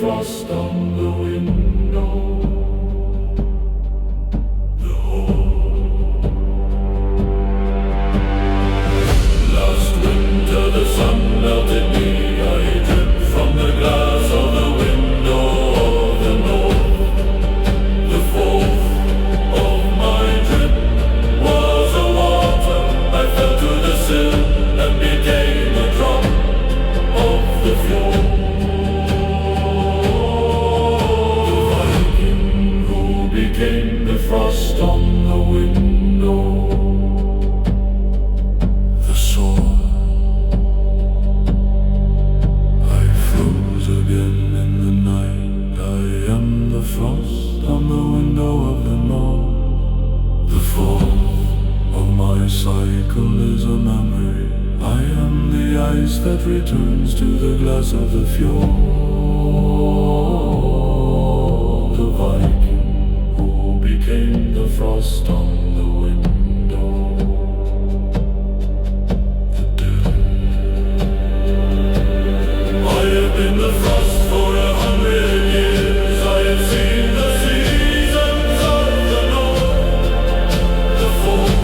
frost on the window. The whole last winter the sun melted me. I dripped from the glass of the window of the north. The fourth of my drip was a water. I fell to the sill and became a drop of the fjord. Became the frost on the window. The sword. I froze again in the night. I am the frost on the window of the north. The fall of my cycle is a memory. I am the ice that returns to the glass of the fjord. The Viking became the frost on the window. The dead. I have been the frost for 100 years. I have seen the seasons of the north. The form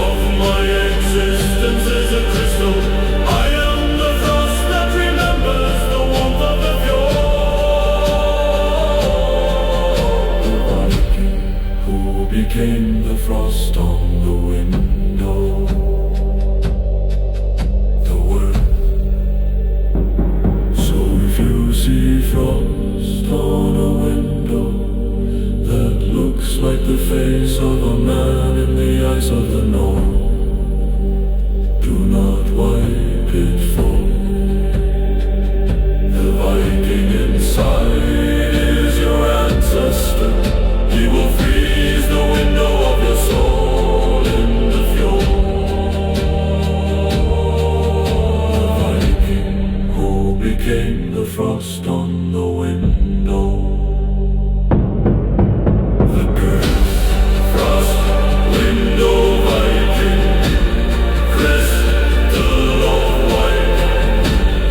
of my existence is a crystal. I am the frost that remembers the warmth of the fjord. Became the frost on the window. The word. So if you see frost on a window that looks like the face of a man in the ice of the north, do not wipe it for the Viking inside is your ancestor. He will freeze the window of your soul in the fjord. The Viking who became the frost on the window. The cursed frost window Viking, crystal of white.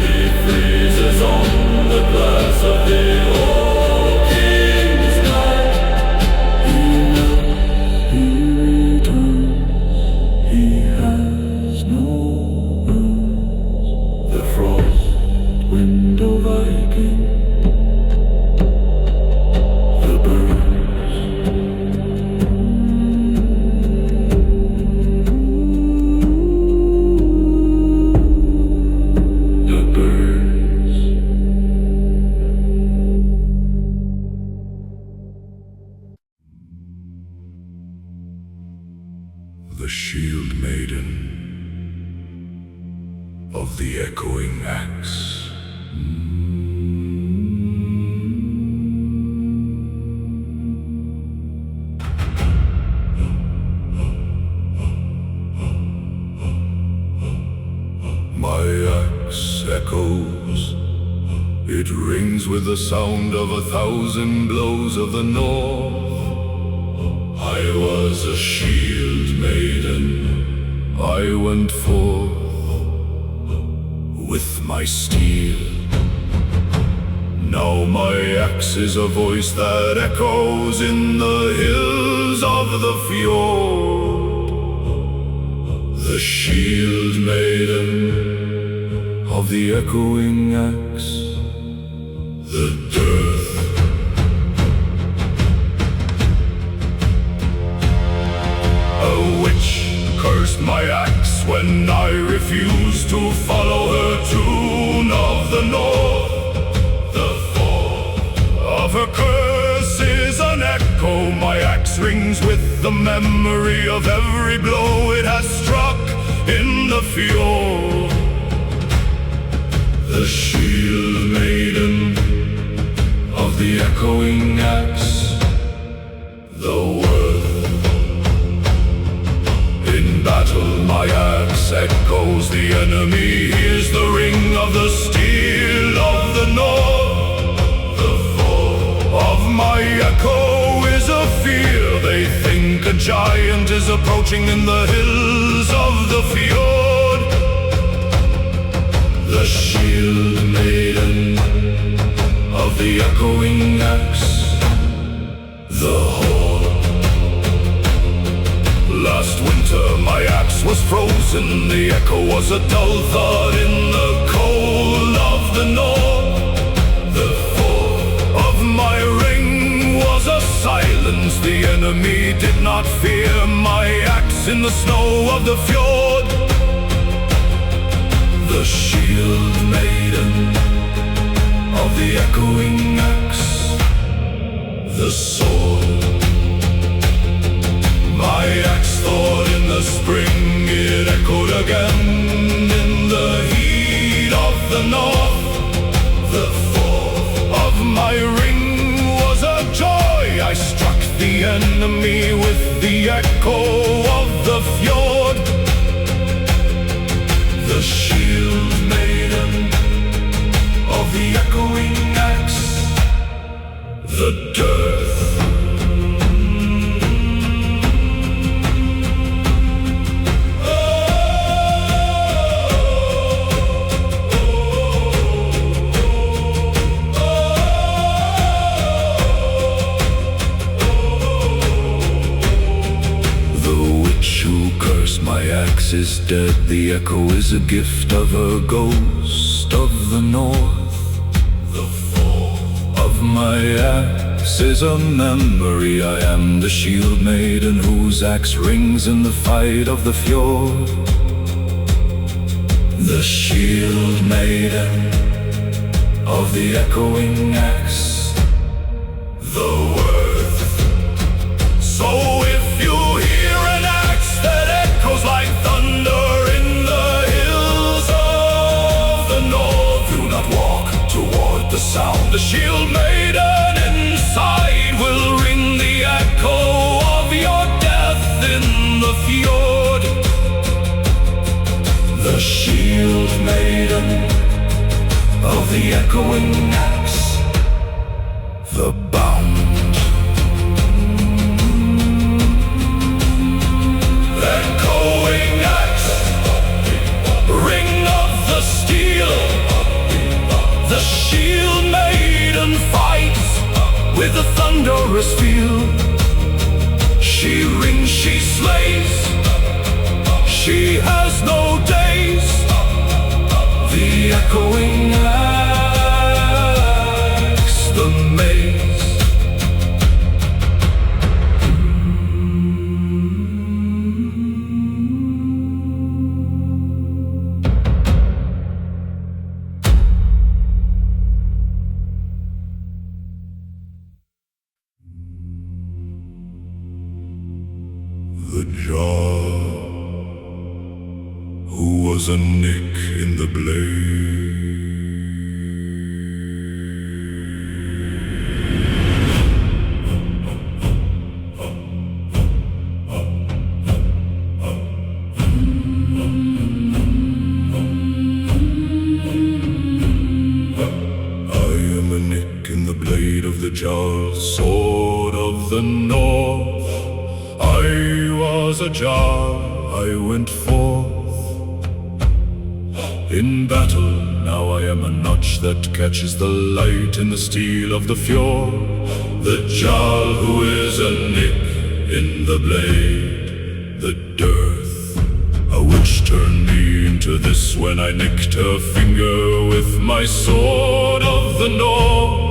He freezes on the glass of the old king's night. Window Viking, the birds. The birds. The shield maiden of the echoing axe. My axe echoes, it rings with the sound of 1,000 blows of the north. I was a shield maiden, I went forth with my steel. Now my axe is a voice that echoes in the hills of the fjord. The shield maiden of the echoing axe, the dearth. A witch cursed my axe when I refused to follow her tune of the north. The fall of her curse is an echo. My axe rings with the memory of every blow it has struck in the fjord. The shield maiden of the echoing axe, the worth. In battle my axe echoes the enemy, hears the ring of the steel of the north. The fall of my echo is a fear. They think a giant is approaching in the hills of the fjord. The shield maiden of the echoing axe. The horn. Last winter my axe was frozen, the echo was a dull thud in the cold of the north. The fall of my ring was a silence the enemy did not fear. My axe in the snow of the fjord. The shield maiden of the echoing axe. The sword. My axe thought in the spring, it echoed again in the heat of the north. The fall of my ring was a joy. I struck the enemy with the echo of the fjord. The shield maiden of the echoing axe. The dearth. My axe is dead, the echo is a gift of a ghost of the north. The fall of my axe is a memory. I am the shield maiden whose axe rings in the fight of the fjord. The shield maiden of the echoing axe. The worth. So if you hear an axe that echoes like thunder in the hills of the north, do not walk toward the sound. The shield maiden inside will ring the echo of your death in the fjord. The shield maiden of the echoing axe. The bound. Echoing axe, ring of the steel. The shield maiden fights with a thunderous feel. She rings, she slays, she has no days. The echoing axe, the maze. The jaw, who was a nick in the blade. I am a nick in the blade of the jaw, sword of the north. I was a jar, I went forth in battle. Now I am a notch that catches the light in the steel of the fjord. The jar who is a nick in the blade. The dearth, a witch turned me into this when I nicked her finger with my sword of the north.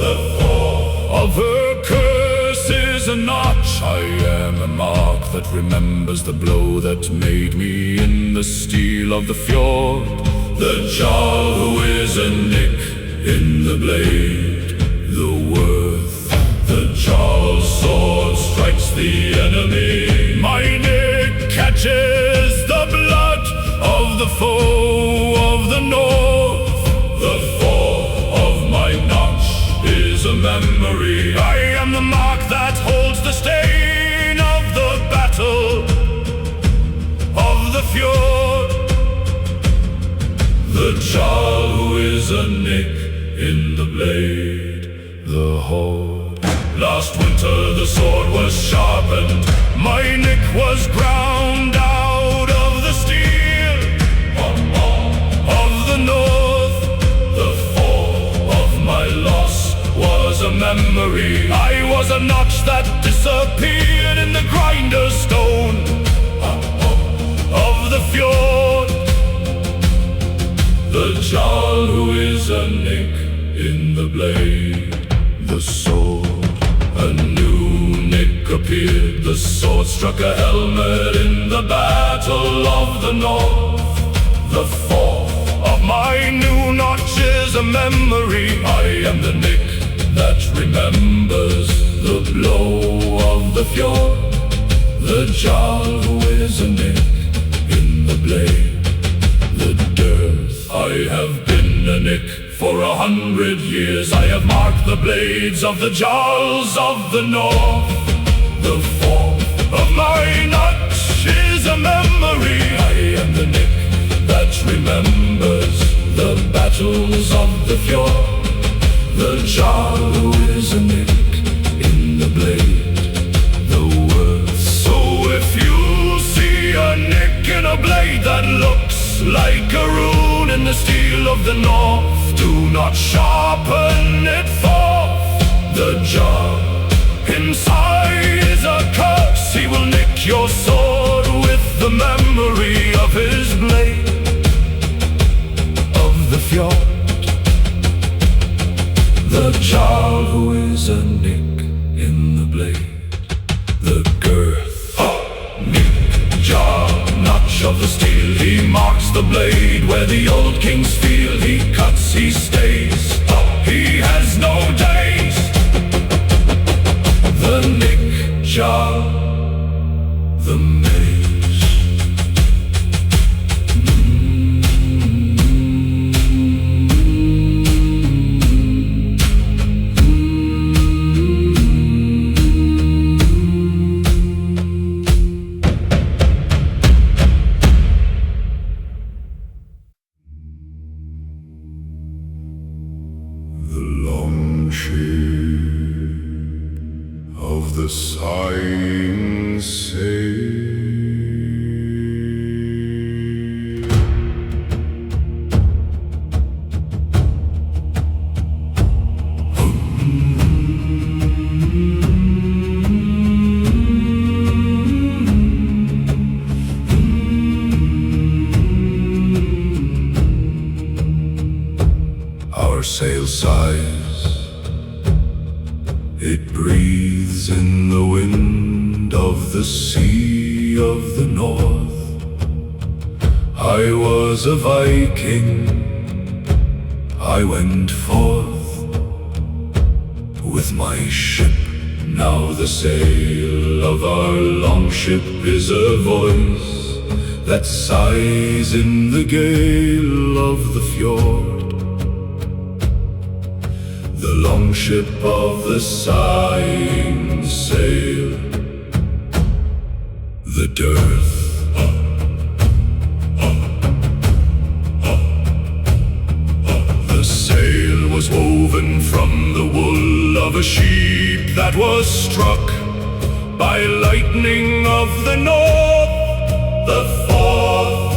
The fall of her curse is a notch. I am a mark that remembers the blow that made me in the steel of the fjord. The jarl who is a nick in the blade. The worth, the jarl's sword strikes the enemy. My nick catches the blood of the foe of the north. The fall of my notch is a memory. I am the mark that holds the stain of the battle of the fjord. The jarl who is a nick in the blade. The horde. Last winter the sword was sharpened. My nick was ground out of the steel of the north. The fall of my loss was a memory. I was a notch that disappeared in the grinder stone of the fjord. The jarl who is a nick in the blade, the sword. A new nick appeared, the sword struck a helmet in the battle of the north. The fourth of my new notch is a memory. I am the nick that remembers the blow of the fjord. The jarl who is a nick in the blade, the dearth. I have been a nick for 100 years. I have marked the blades of the jarls of the north. The fourth of my notch is a memory. I am the nick that remembers the battles of the fjord. The jarl who is a nick in the blade, the worth. So if you see a nick in a blade that looks like a rune in the steel of the north, do not sharpen it forth. The jarl inside is a curse. He will nick your sword with the memory of his blade of the fjord. The jarl who is a nick in the blade, the girth. Nick, jarl, notch of the steel. He marks the blade where the old kings feel. He cuts, he stays, he has no days. The nick, jarl, the mage. Of the sighing sail. Our sail sighs, it breathes in the wind of the sea of the north. I was a Viking, I went forth with my ship. Now the sail of our longship is a voice that sighs in the gale of the fjord. The longship of the sighing sail, the dearth. The sail was woven from the wool of a sheep that was struck by lightning of the north. The fourth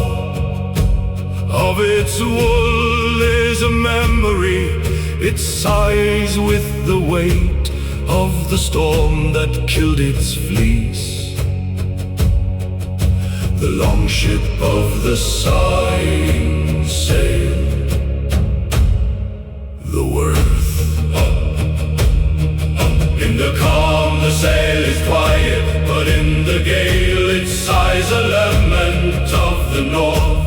of its wool is a memory. It sighs with the weight of the storm that killed its fleece. The longship of the sighing sail, the worth. In the calm the sail is quiet, but in the gale it sighs a lament of the north.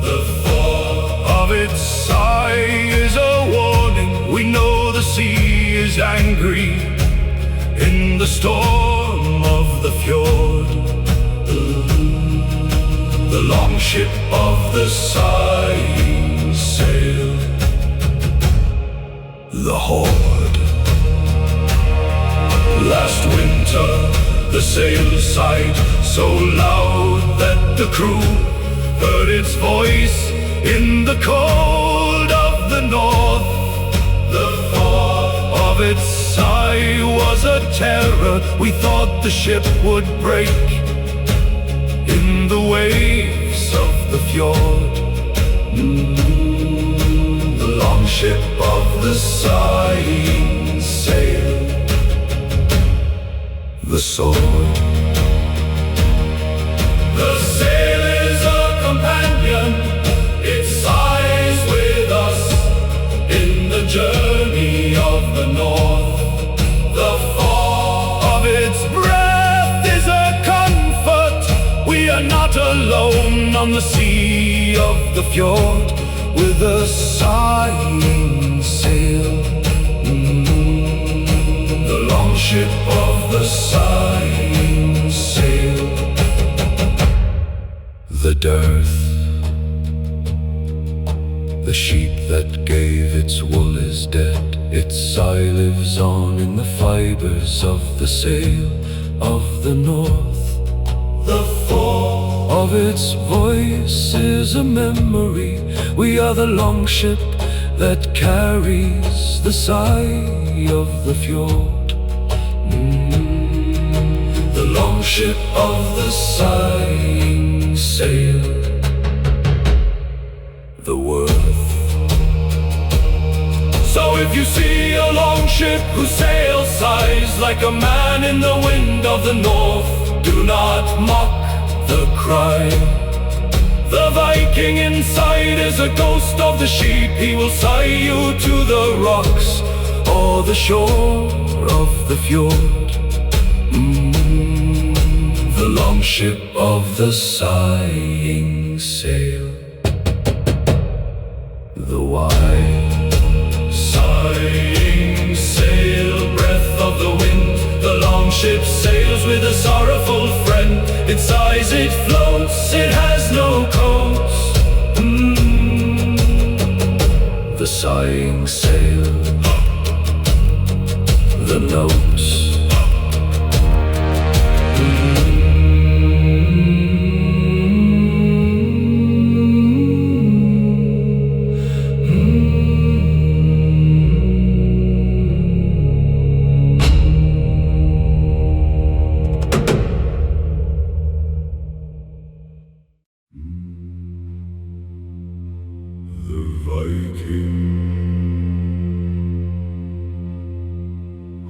The fourth of its sigh is a warning. We know the sea is angry in the storm of the fjord. The longship of the sighing sail, the horde. Last winter the sail sighed so loud that the crew heard its voice in the cold of the north. The thought of its sigh was a terror. We thought the ship would break in the waves of the fjord. The longship of the sighing the sword. The sail is a companion, it sighs with us in the journey of the north. The fall of its breath is a comfort. We are not alone on the sea of the fjord, with a sighing sail. The longship of the sighing sail. The dearth, the sheep that gave its wool is dead. Its sigh lives on in the fibers of the sail of the north. The fall of its voice is a memory. We are the longship that carries the sigh of the fjord. The longship of the sighing sail. The worth. So if you see a longship whose sail sighs like a man in the wind of the north, do not mock the cry. The Viking inside is a ghost of the sheep. He will sigh you to the rocks or the shore of the fjord. The longship of the sighing sail. The wide sighing sail, breath of the wind. The longship sails with a sorrowful friend. It sighs, it floats, it has no coast. The sighing sail. The notes. The Viking,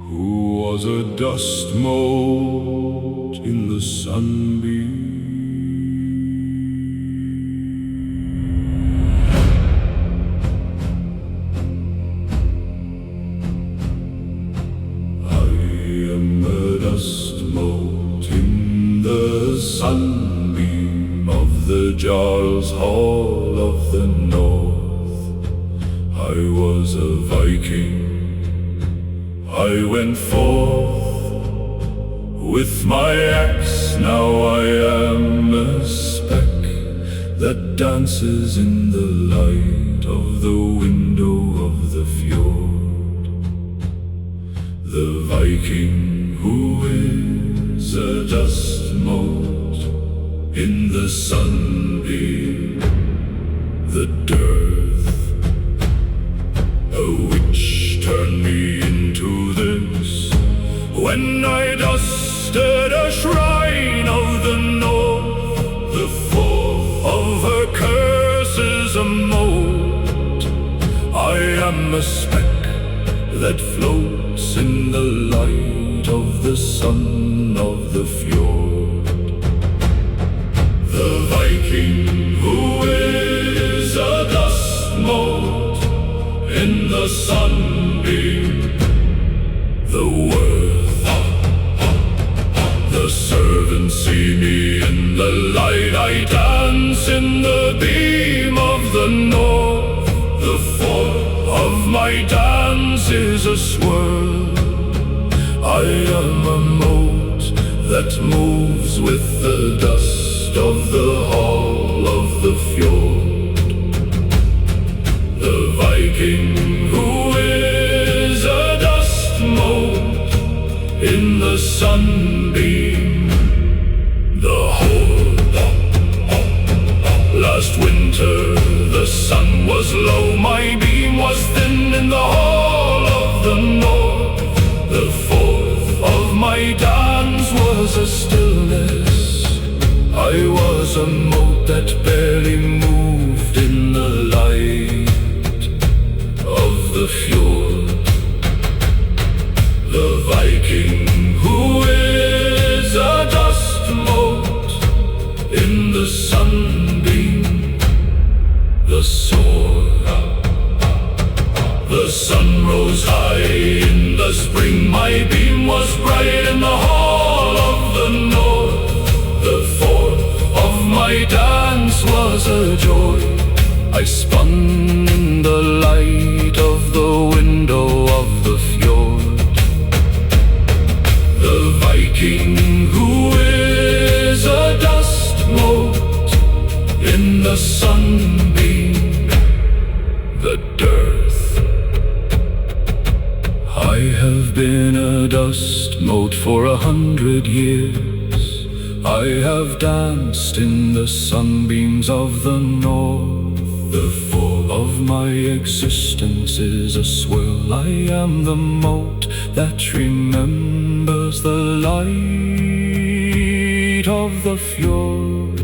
who was a dust mote in the sunbeam. I am a dust mote in the sunbeam of the Jarl's Hall of the North. I was a Viking. I went forth with my axe. Now I am a speck that dances in the light of the window of the fjord. The Viking who is a dust mote in the sunbeam. The dearth, a witch turned me into this when I dusted a shrine of the north. The fall of her curse is a mote. I am a speck that floats in the light of the sun of the fjord. The Viking who is a dust mote in the sunbeam. The worth, the servants see me in the light. I dance in the beam of the north. The form of my dance is a swirl. I am a mote that moves with the dust of the hall of the fjord. The Viking who is a dust mote in the sunbeam. The horde. Last winter the sun was low, my beam was thin in the hall of the north. The fourth of my dance was a stillness. I was a mote that barely moved in the light of the fjord. The Viking who is sun rose high in the spring, my beam was bright in the hall of the north. The fourth of my dance was a joy. I spun in the light of the window of the fjord. The Viking who is a dust mote in the sunbeam, the dearth. I have been a dust mote for 100 years. I have danced in the sunbeams of the north. The fall of my existence is a swirl. I am the mote that remembers the light of the fjord.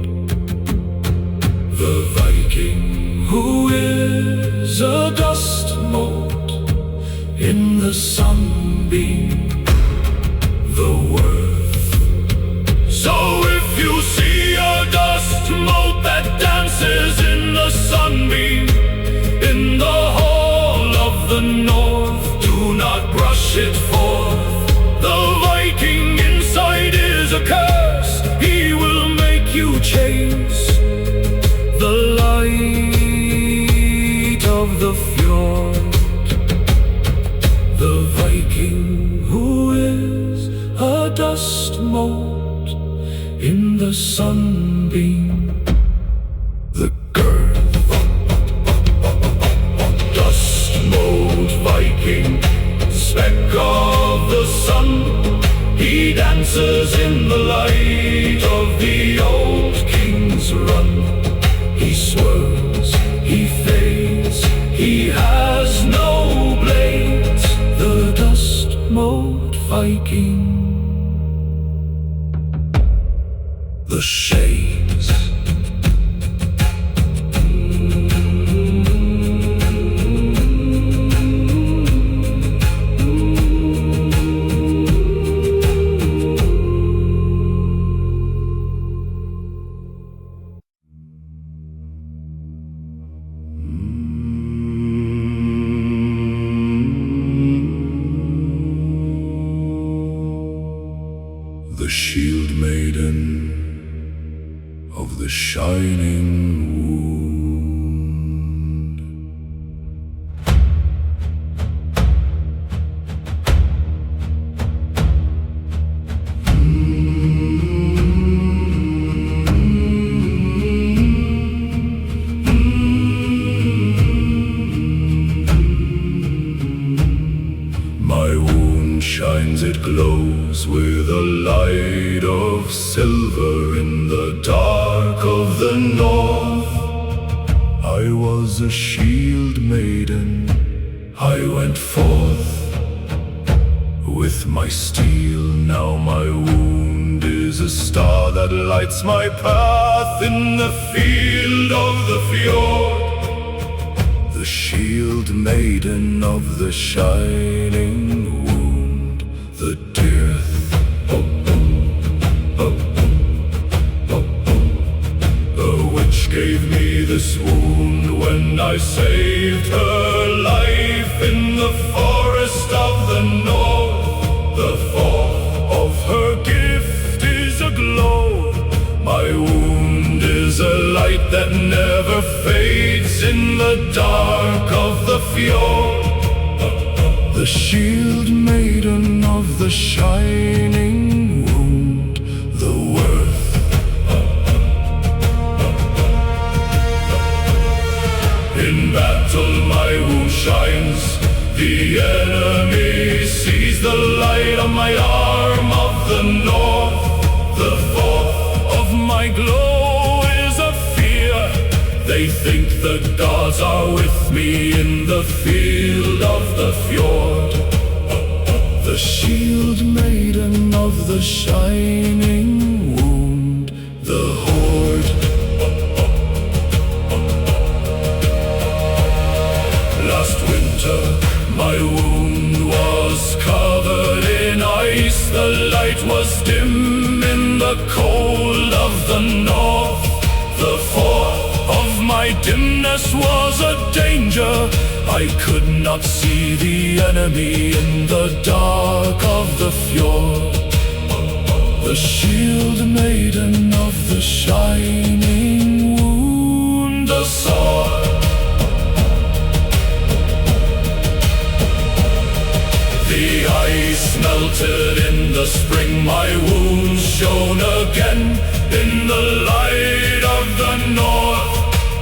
The Viking who is a dust mote in the sunbeam, the worth. So if you see a dust mote that dances in the sunbeam in the hall of the north, do not brush it forth. The Viking inside is a curse. He will make you chase the light of the fjord. The Viking who is a dust mote in the sunbeam, the girth. Dust mote Viking, speck of the sun, he dances in the light of the old king's run. He swirls, he fades, he has no blades, the dust mote Viking. The shades. The shield maiden of the shining wound. My wound shines, it glows with a light of silver in the dark of the north. I was a shield maiden, I went forth with my steel. Now my wound is a star that lights my path in the field of the fjord. The shield maiden of the shining wound, the dearth. Gave me this wound when I saved her life in the forest of the north. The fourth of her gift is a glow. My wound is a light that never fades in the dark of the fjord. The shield maiden of the shining wound, the worth. In battle my wound shines, the enemy sees the light on my arm of the north. The fourth of my glow is a fear. They think the gods are with me in the field of the fjord. The shield maiden of the shining wound, the horde. Last winter my wound was covered in ice. The light was dim in the cold of the north. The fourth of my dimness was a danger. I could not see the enemy in the dark of the fjord. The shield maiden of the shining wound, the sword. The ice melted in the spring, my wounds shone again in the light of the north.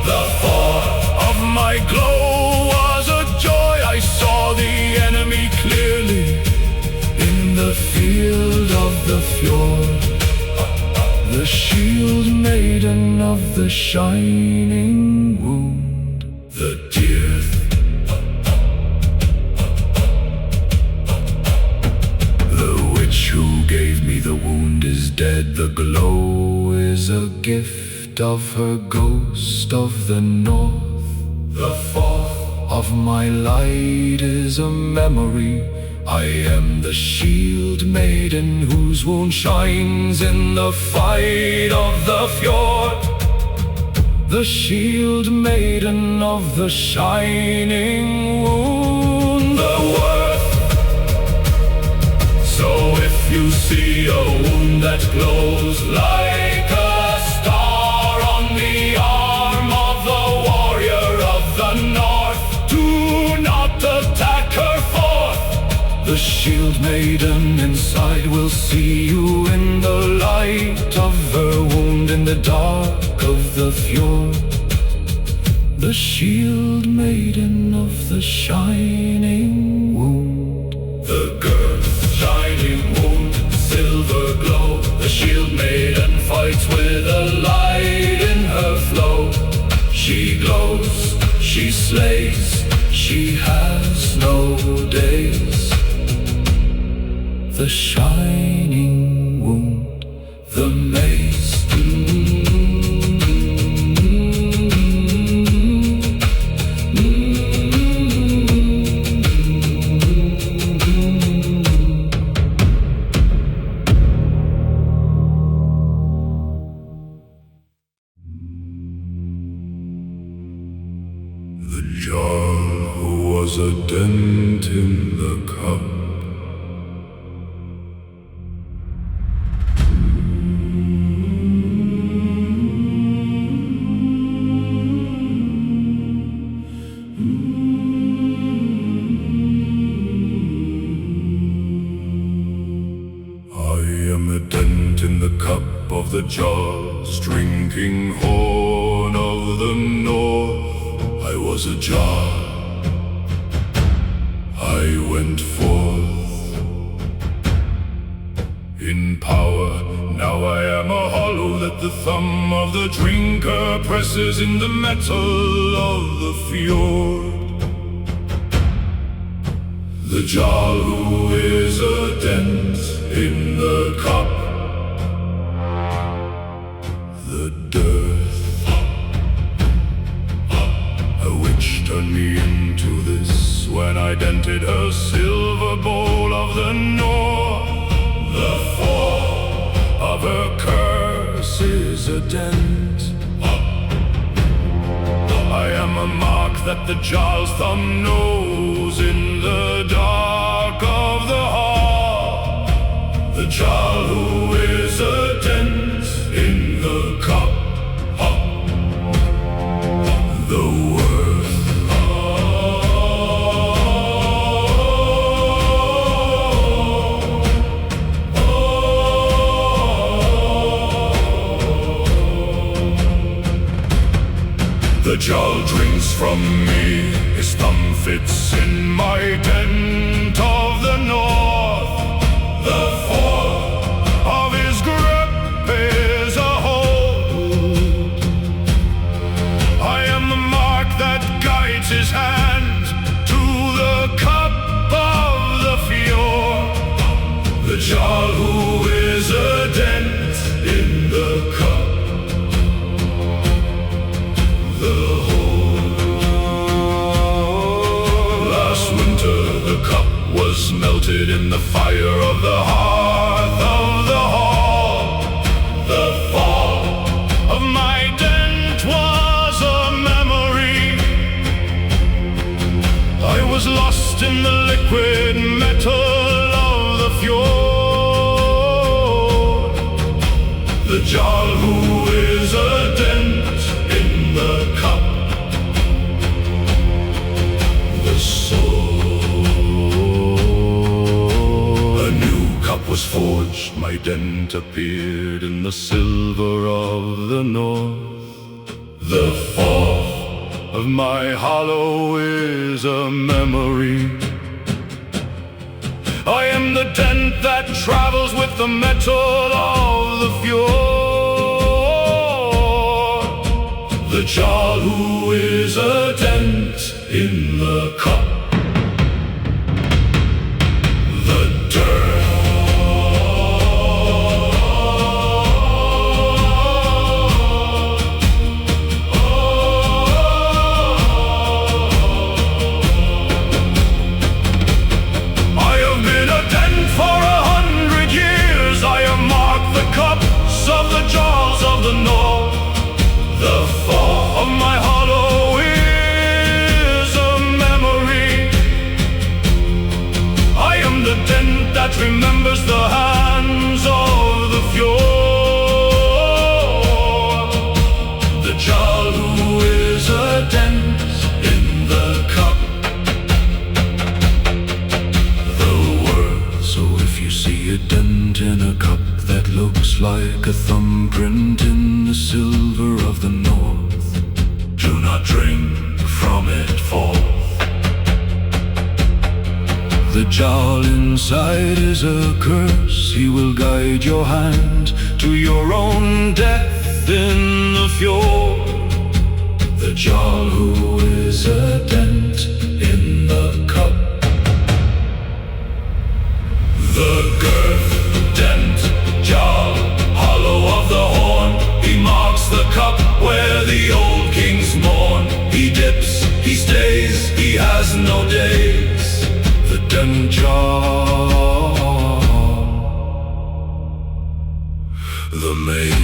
The thought of my glow was a joy. I saw the enemy clearly in the field of the fjord. The shield maiden of the shining wound, the dear. Who gave me the wound is dead. The glow is a gift of her ghost of the north. The fourth of my light is a memory. I am the shield maiden whose wound shines in the fight of the fjord. The shield maiden of the shining wound, the worth. So if you see a wound that glows like a star on the arm of the warrior of the north, do not attack her forth. The shield maiden inside will see you in the light of her wound in the dark of the fjord. The shield maiden of the shining wound, the girl. Shining wound, silver glow. The shield maiden fights with a light in her flow. She glows, she slays, she has no days. The shining wound, the maze. A dent in the cup. I am a dent in the cup of the jar's drinking horn of the north. I was a jar. I went forth in power. Now I am a hollow that the thumb of the drinker presses in the metal of the fjord. The jarl who is a dent in the cup. The dearth. A witch turned me into this when I dented her silver bowl of the north. The fall of her curse is a dent. I am a mark that the jarl's thumb knows in the dark of the hall. The jarl who is a dent in the cup. The The jarl drinks from me, his thumb fits in my dent of the north. The fall of his grip is a hold. I am the mark that guides his hand to the cup of the fjord. The jarl who is a dent in the cup. Last winter the cup was melted in the fire of the hearth of the hall. The fall of my dent was a memory. The jarl who is a dent in the cup. The sword. A new cup was forged, my dent appeared in the silver of the north. The fourth of my hollow is a memory. I am the dent that travels with the metal of the fjord. The jarl who is a dent in the cup. The dirt. Of the jaws of the north. The fall of my hollow is a memory. I am the dent that remembers the hands of the fjord. The jarl who is a dent in the cup. The word. So if you see a dent in a cup that looks like a thumbprint in the silver of the north, do not drink from it forth. The jarl inside is a curse. He will guide your hand to your own death in the fjord. The jarl who is a dent in the cup. The girth, dent, jarl, hollow of the horn. He marks the cup where the old kings mourn. He dips, he stays, he has no days. The dent jarl. The maze.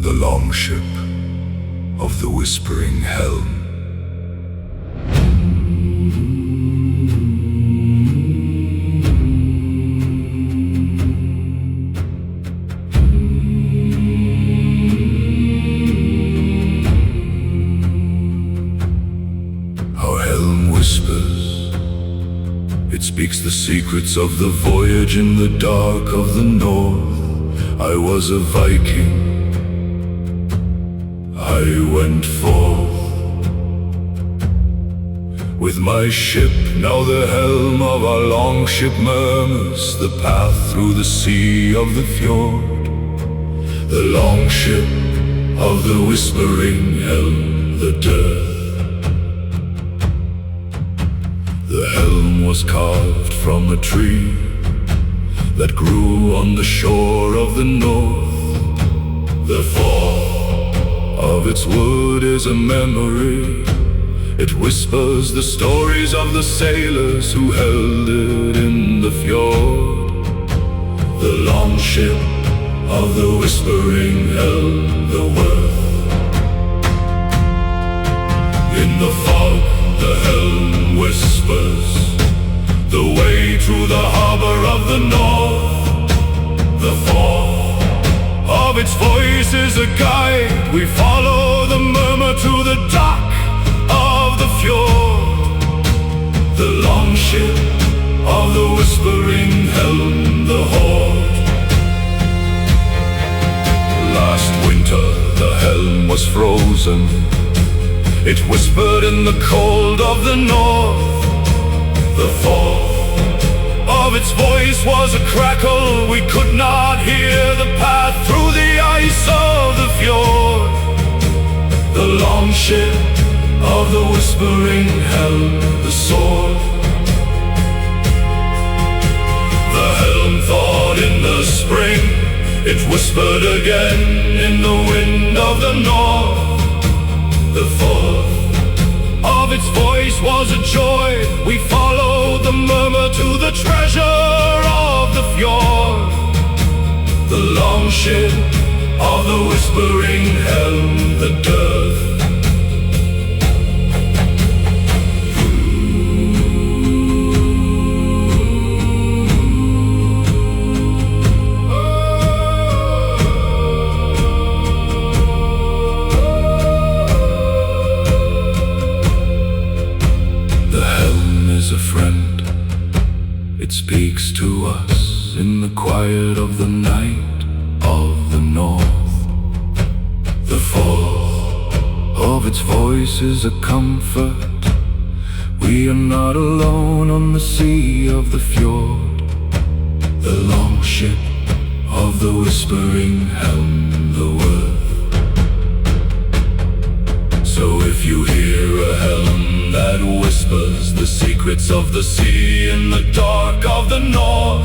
The longship of the whispering helm. Our helm whispers. It speaks the secrets of the voyage in the dark of the north. I was a Viking. I went forth with my ship. Now the helm of our longship murmurs the path through the sea of the fjord. The longship of the whispering helm, the dearth. The helm was carved from a tree that grew on the shore of the north. The fall of its wood is a memory. It whispers the stories of the sailors who held it in the fjord. The longship of the whispering helm, the worth. In the fog, the helm whispers the way through the harbor of the north. The fall of its voice is a guide. We follow the murmur to the dock of the fjord. The longship of the whispering helm, the horde. Last winter the helm was frozen. It whispered in the cold of the north. The fall of its voice was a crackle. We could not hear the path through the ice of the fjord. The longship of the whispering helm, the sword. The helm thawed in the spring. It whispered again in the wind of the north. The fourth of its voice was a joy. We followed the murmur to the treasure of the fjord. The longship of the whispering helm, the dearth. A friend, it speaks to us in the quiet of the night of the north. The fourth of its voice is a comfort. We are not alone on the sea of the fjord. The longship of the whispering helm, the worth. So if you hear a helm that whispers the secrets of the sea in the dark of the north,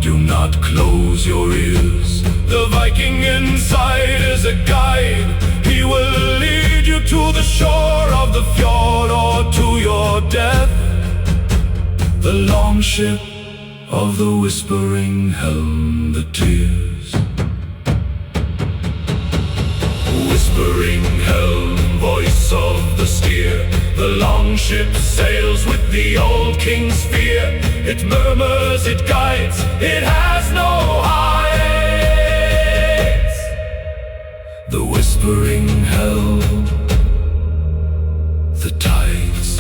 do not close your ears. The Viking inside is a guide. He will lead you to the shore of the fjord or to your death. The longship of the whispering helm, the tears. Whispering helm, voice of the steer. The longship sails with the old king's fear. It murmurs, it guides, it has no heights. The whispering helm, the tides.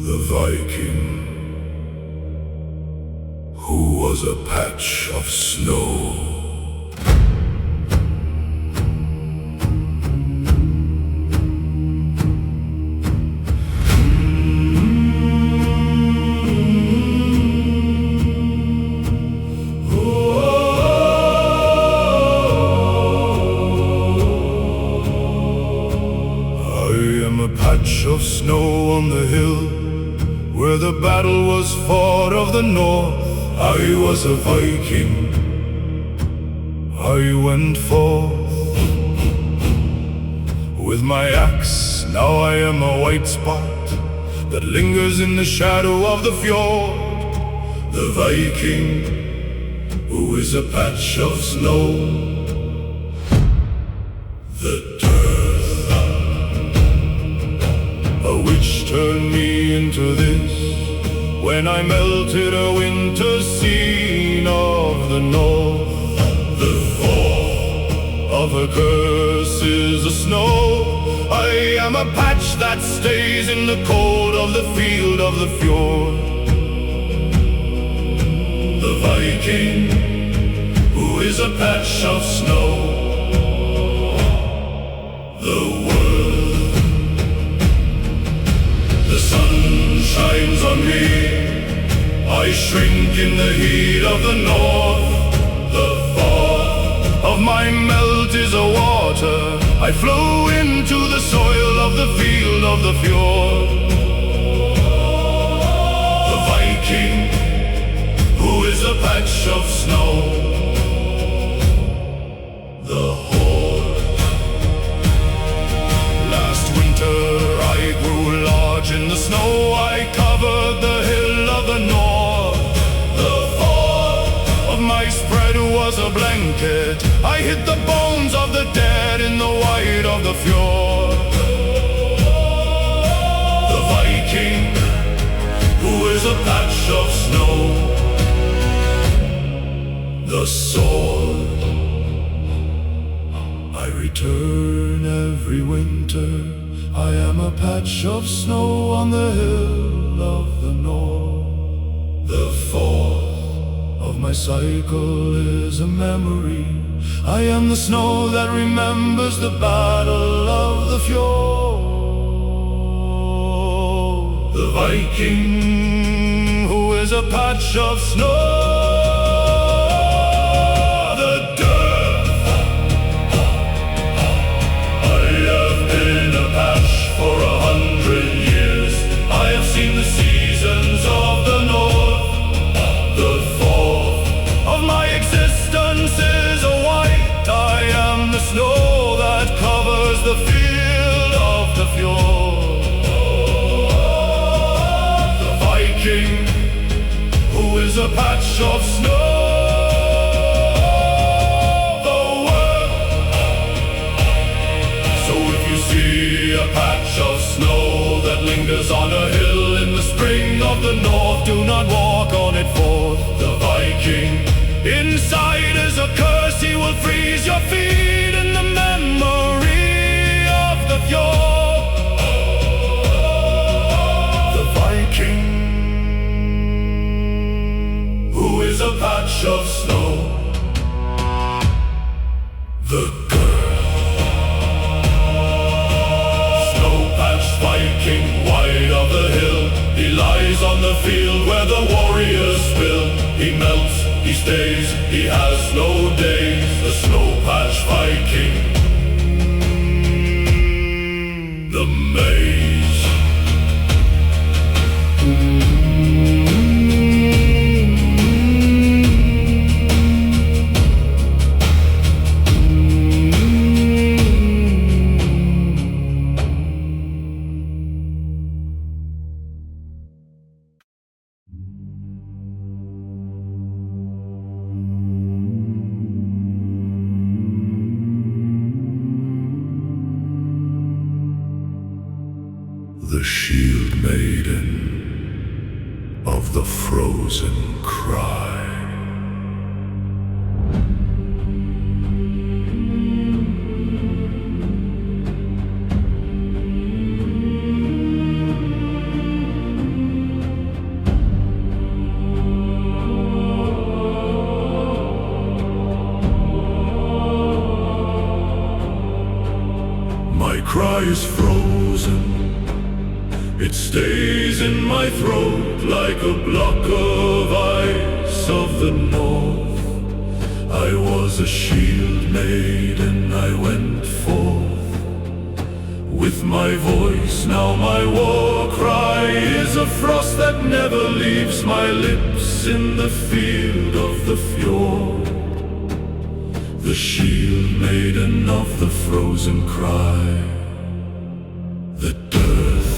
The Viking, who was a patch of snow. I am a patch of snow on the hill where the battle was fought of the north. I was a Viking, I went forth with my axe. Now I am a white spot that lingers in the shadow of the fjord. The Viking, who is a patch of snow. The dearth, a witch turned me into this when I melted a winter scene of the north. The fall of her curse is the snow. I am a patch that stays in the cold of the field of the fjord. The Viking, who is a patch of snow. The world, the sun shines on me. I shrink in the heat of the north. The thaw of my melt is a water. I flow into the soil of the field of the fjord. The Viking, who is a patch of snow. The horde. Last winter I grew large in the snow. I covered the hill of the north. The fall of my spread was a blanket. I hid the bones of the dead in the white of the fjord. The Viking, who is a patch of snow. The sword, I return every winter. I am a patch of snow on the hill of the north. The fourth of my cycle is a memory. I am the snow that remembers the battle of the fjord. The Viking, who is a patch of snow. The field of the fjord. The Viking, who is a patch of snow. The world. So if you see a patch of snow that lingers on a hill in the spring of the north, do not walk on it forth. The Viking, inside is a curse, he will freeze your feet in the memory. The Viking, who is a patch of snow. The girl, snow-patched Viking, wide of the hill. He lies on the field where the warriors spill. He melts, he stays, he has no days. The snow-patched Viking. The maze. The shield maiden of the frozen cry. My cry is frozen. It stays in my throat like a block of ice of the north. I was a shield maiden, I went forth with my voice. Now my war cry is a frost that never leaves my lips in the field of the fjord. The shield maiden of the frozen cry. The dearth.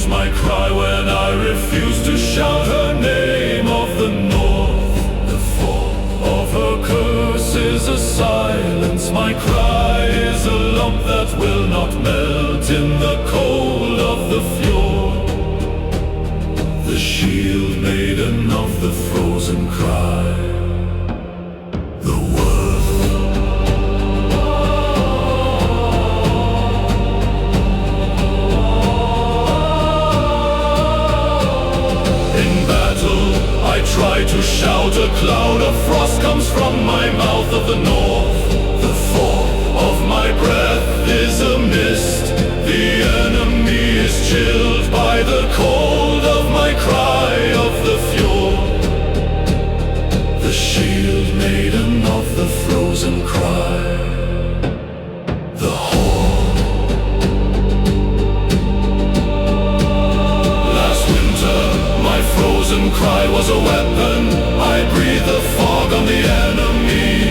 My cry when I refuse to shout her name of the north. The fall of her curse is a silence. My cry is a lump that will not melt in the cold of the fjord. The shield maiden of the frozen cry. The I try to shout, a cloud of frost comes from my mouth of the north. The fall of my breath is a mist. The enemy is chilled by the cold of my cry of the fjord. The shield maiden of the frozen cry. The horn. Last winter my frozen cry was a weapon. I breathed the fog on the enemy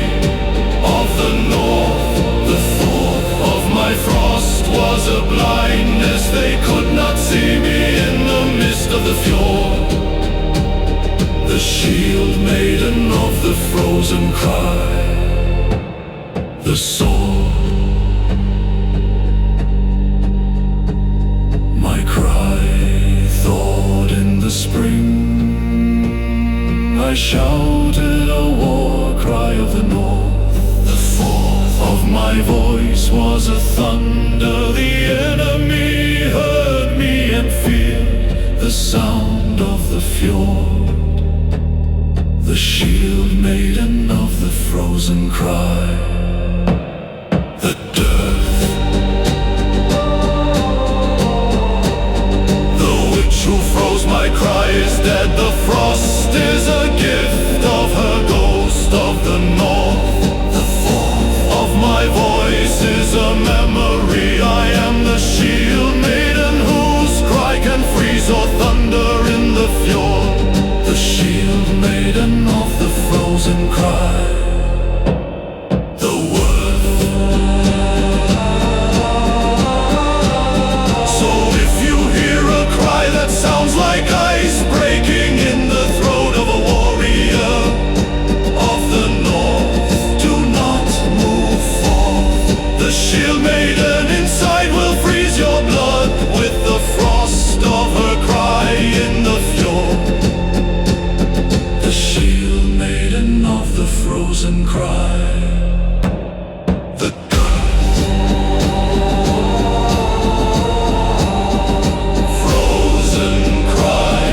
of the north. The thaw of my frost was a blindness. They could not see me in the mist of the fjord. The shield maiden of the frozen cry. The sword. My cry thawed in the spring. I shouted a war cry of the north. The fourth of my voice was a thunder. The enemy heard me and feared. sound of the fjord, the shield maiden of the frozen cry, the dearth. The witch who froze my cry is dead. The frost is a gift of her ghost of the north. The fourth of my voice is a memory. I am the shield maiden whose cry can freeze or thunder in the fjord. The shield maiden of the frozen cry, the worth. So if you hear a cry that sounds like ice breaking in the throat of a warrior of the north, do not move forth. The shield maiden inside will freeze your blood with the frost of her cry in the fjord. The shield maiden of the frozen cry, the dearth. Frozen cry,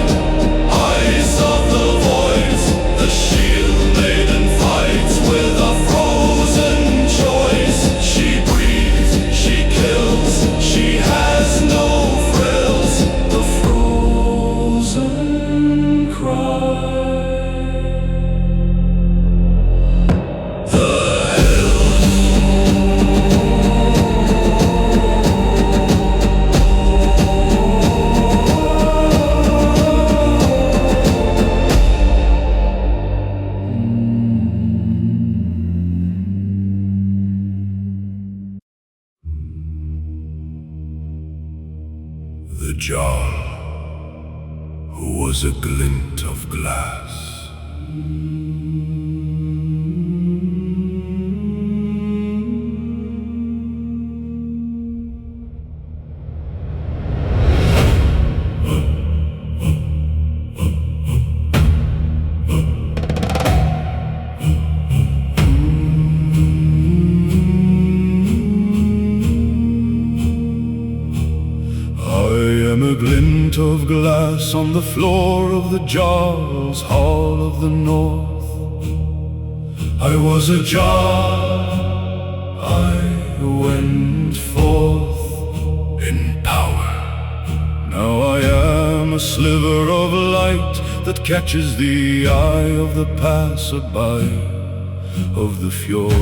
eyes of the voids. The shield maiden fights with a frozen choice. She breathes, she kills, she has no frills. The frozen cry. The Jarl, who was a glint of glass. A glint of glass on the floor of the Jarl's Hall of the North. I was a jar, I went forth in power. Now I am a sliver of light that catches the eye of the passerby of the fjord.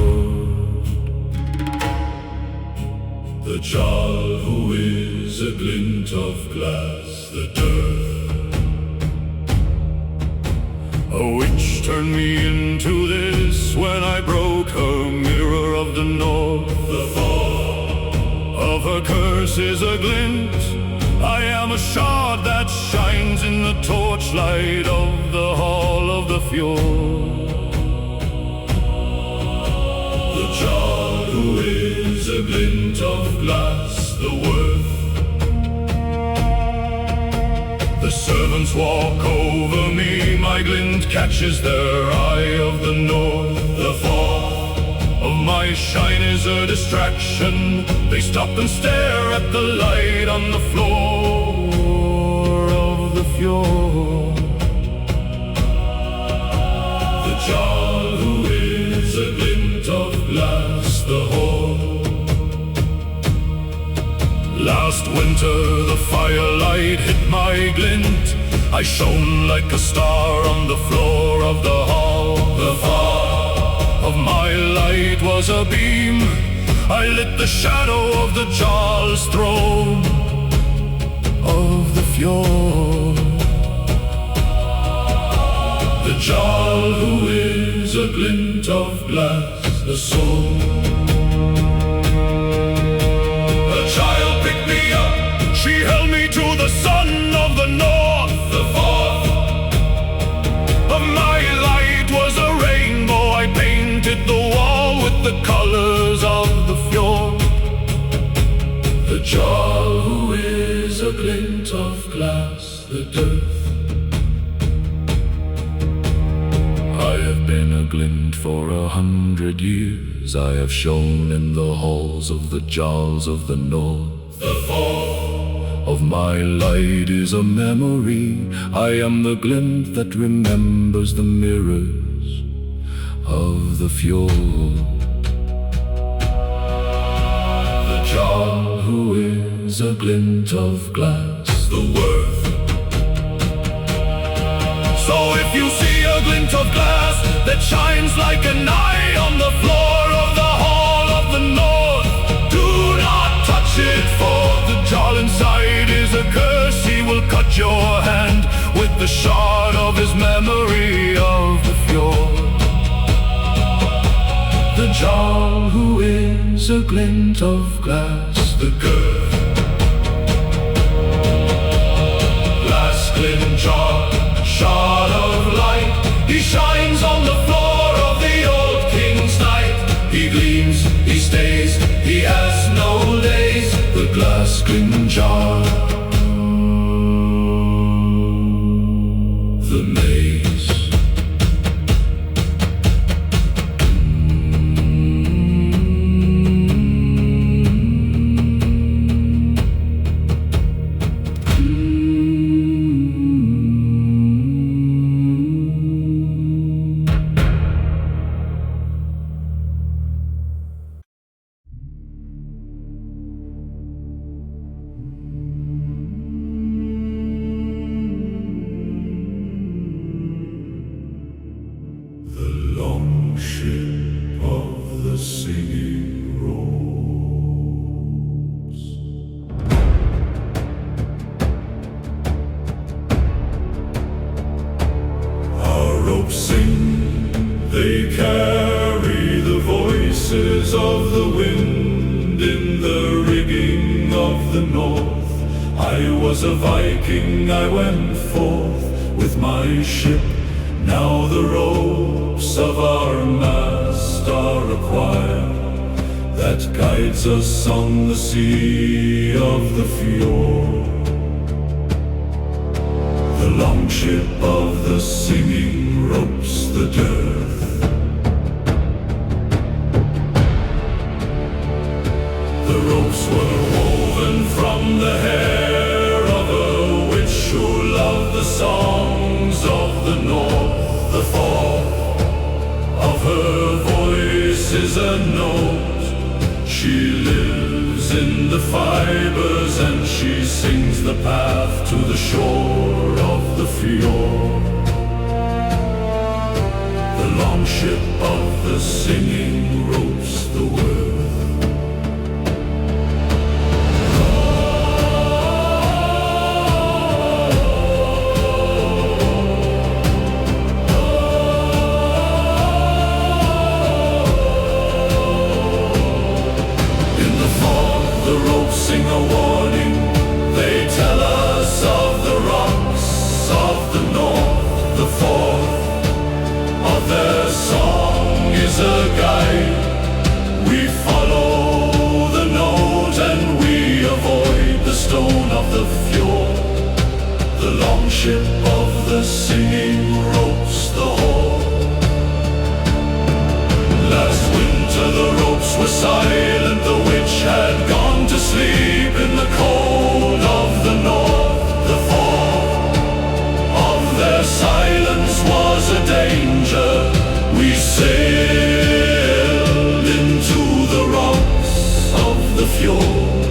The Jarl who is a glint of glass, the dearth. A witch turned me into this when I broke her mirror of the north. The fall of her curse is a glint. I am a shard that shines in the torchlight of the hall of the fjord. The Jarl who is a glint of glass, the worth. The servants walk over me, my glint catches their eye of the north. The fall of my shine is a distraction. They stop and stare at the light on the floor of the fjord. The Jarl who is a glint of glass, the horde. Last winter the firelight hit my glint. I shone like a star on the floor of the hall. The fall of my light was a beam. I lit the shadow of the Jarl's throne of the fjord. The Jarl who is a glint of glass, the soul. She held me to the sun of the north. The fourth of my light was a rainbow. I painted the wall with the colors of the fjord. The Jarl who is a glint of glass, the dearth. I have been a glint for 100 years. I have shone in the halls of the Jarls of the north. The fall of of my light is a memory. I am the glint that remembers the mirrors of the fjord. The Jarl who is a glint of glass, the worth. So if you see a glint of glass that shines like an eye on the floor of the hall of the north, do not touch it, for the Jarl inside is a curse. He will cut your hand with the shard of his memory of the fjord. The Jarl who is a glint of glass, the girth. Glass glint Jarl, shard of light, he shines on the floor of the old king's night. He gleams, he stays, he has no days, the glass glint Jarl. The maze. Longship of the singing ropes. Our ropes sing, they carry the voices of the wind in the rigging of the north. I was a Viking, I went forth with my ship. Now the ropes of our mast are a choir that guides us on the sea of the fjord. The longship of the singing ropes, the dearth. The ropes were woven from the hair of a witch who loved the songs of the north. The fall of her voice is a note. She lives in the fibers and she sings the path to the shore of the fjord. The longship of the singing ropes, the worth. Sing a warning, they tell us of the rocks of the north. The fourth of their song is a guide. We follow the note and we avoid the stone of the fjord. The longship of the singing ropes, the whore. Last winter the ropes were silent, the witch had gone to sleep in the cold of the north. The fall of their silence was a danger. We sailed into the rocks of the fjord.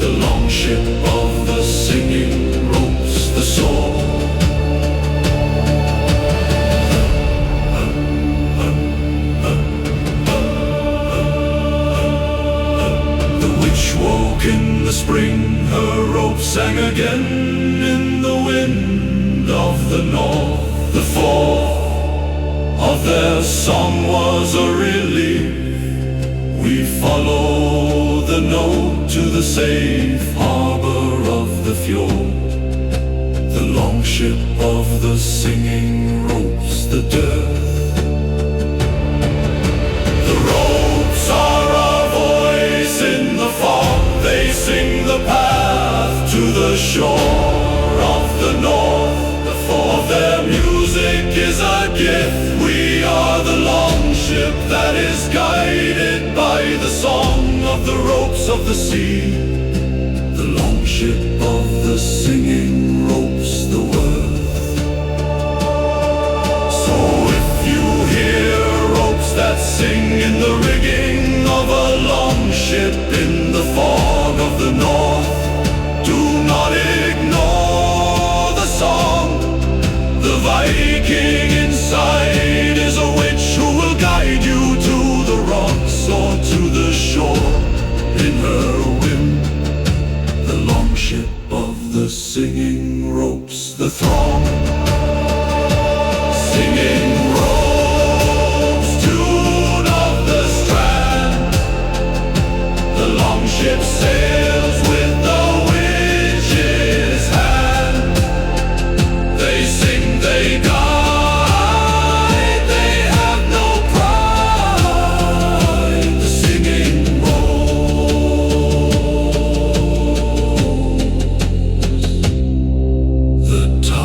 The longship of the singing ropes, the sword. In the spring, her rope sang again in the wind of the north. The fall of their song was a relief. We follow the note to the safe harbor of the fjord. The longship of the singing ropes, the dearth. The ropes are our voice in the fog. They sing the path to the shore of the north. The fall of their music is a gift. We are the longship that is guided by the song of the ropes of the sea. The longship of the singing ropes the worth. So if you hear ropes that sing in the rigging of a longship in the fog of the north, do not ignore the song. The Viking inside is a witch who will guide you to the rocks or to the shore. In her whim, the longship of the singing ropes the throng. Singing ropes, tune of the strand. The longship sails with the witch's hand. They sing, they guide, they have no pride. The singing ropes, the tide.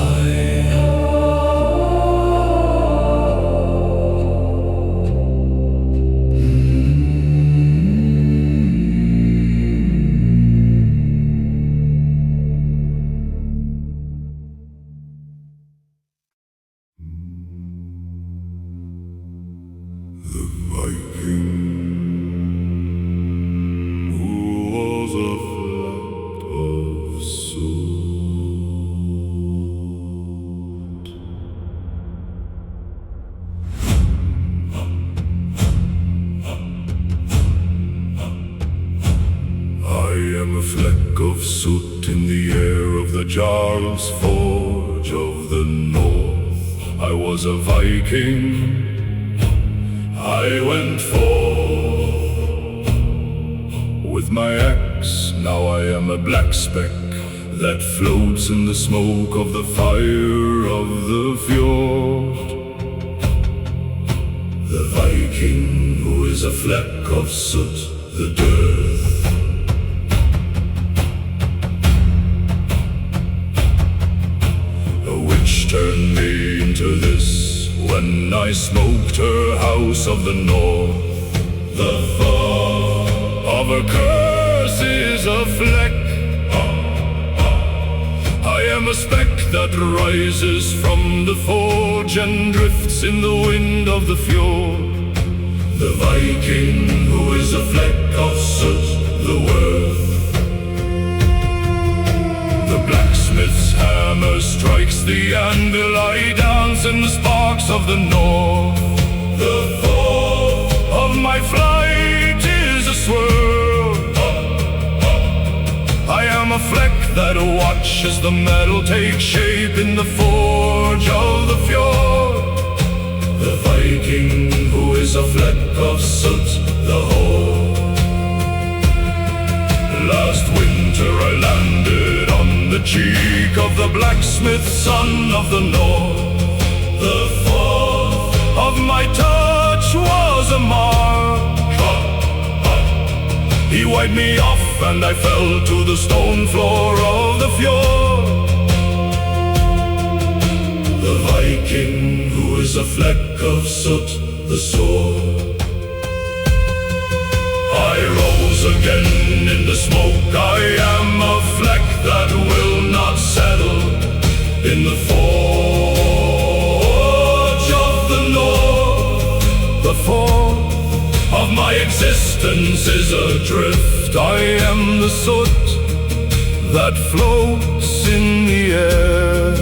The Viking who was a flat of soot. I am a fleck of soot in the air of the Jarl's forge of the north. I was a Viking, I went forth with my axe. Now I am a black speck that floats in the smoke of the fire of the fjord. The Viking who is a fleck of soot, the dirt. A witch turned me into this when I smoked her house of the north. The thought of a curse is a fleck. I am a speck that rises from the forge and drifts in the wind of the fjord. The Viking who is a fleck of soot, the worth. The blacksmith's hammer strikes the anvil, I dance in the sparks of the north. The thought of my flight is a swirl. I am a fleck that watches the metal take shape in the forge of the fjord. The Viking who is a fleck of soot, the whole. Last winter I landed on the cheek of the blacksmith son of the north. The thought of my touch was a mark. He wiped me off and I fell to the stone floor of the fjord. The Viking who is a fleck of soot, the sword. I rose again in the smoke, I am a fleck that will not settle in the forge of the north. The forge of my existence is adrift, I am the soot that floats in the air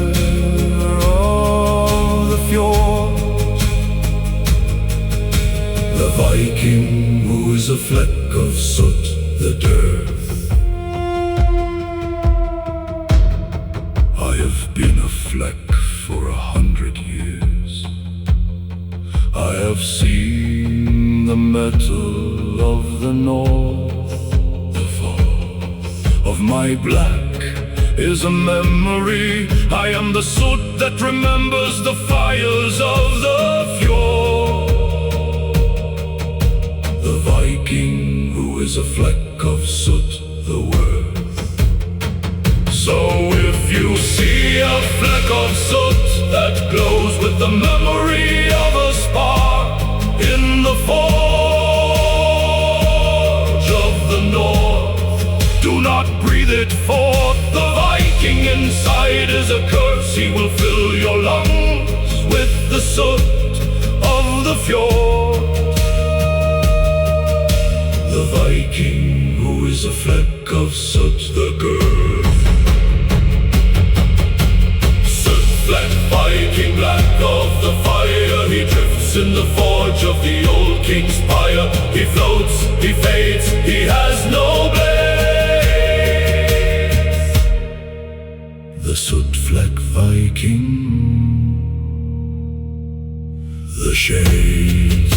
of the fjord. The Viking who is a fleck of soot, the dearth. I have been a fleck for 100 years. I have seen the metal of the north. The fall of my black is a memory. I am the soot that remembers the fires of the fjord. The Viking who is a fleck of soot, the worth. So if you see a fleck of soot that glows with the memory of a spark in the forge of the north, do not breathe it forth. The Viking Viking inside is a curse. He will fill your lungs with the soot of the fjord. The Viking who is a fleck of soot, the girth. Soot fleck Viking, black of the fire. He drifts in the forge of the old king's pyre. He floats, he fades, he has no blades. The soot fleck Viking, the shades.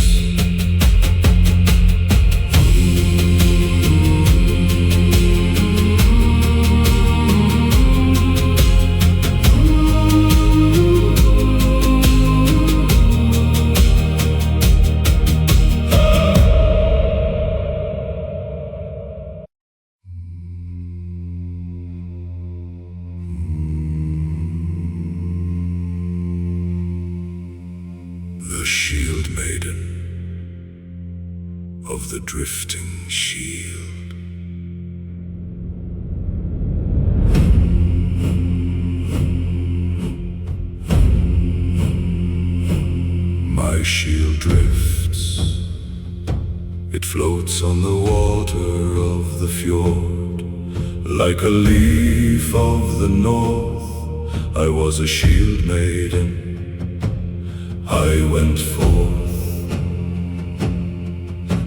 The shield maiden of the drifting shield. My shield drifts, it floats on the water of the fjord. Like a leaf of the north, I was a shield maiden. I went forth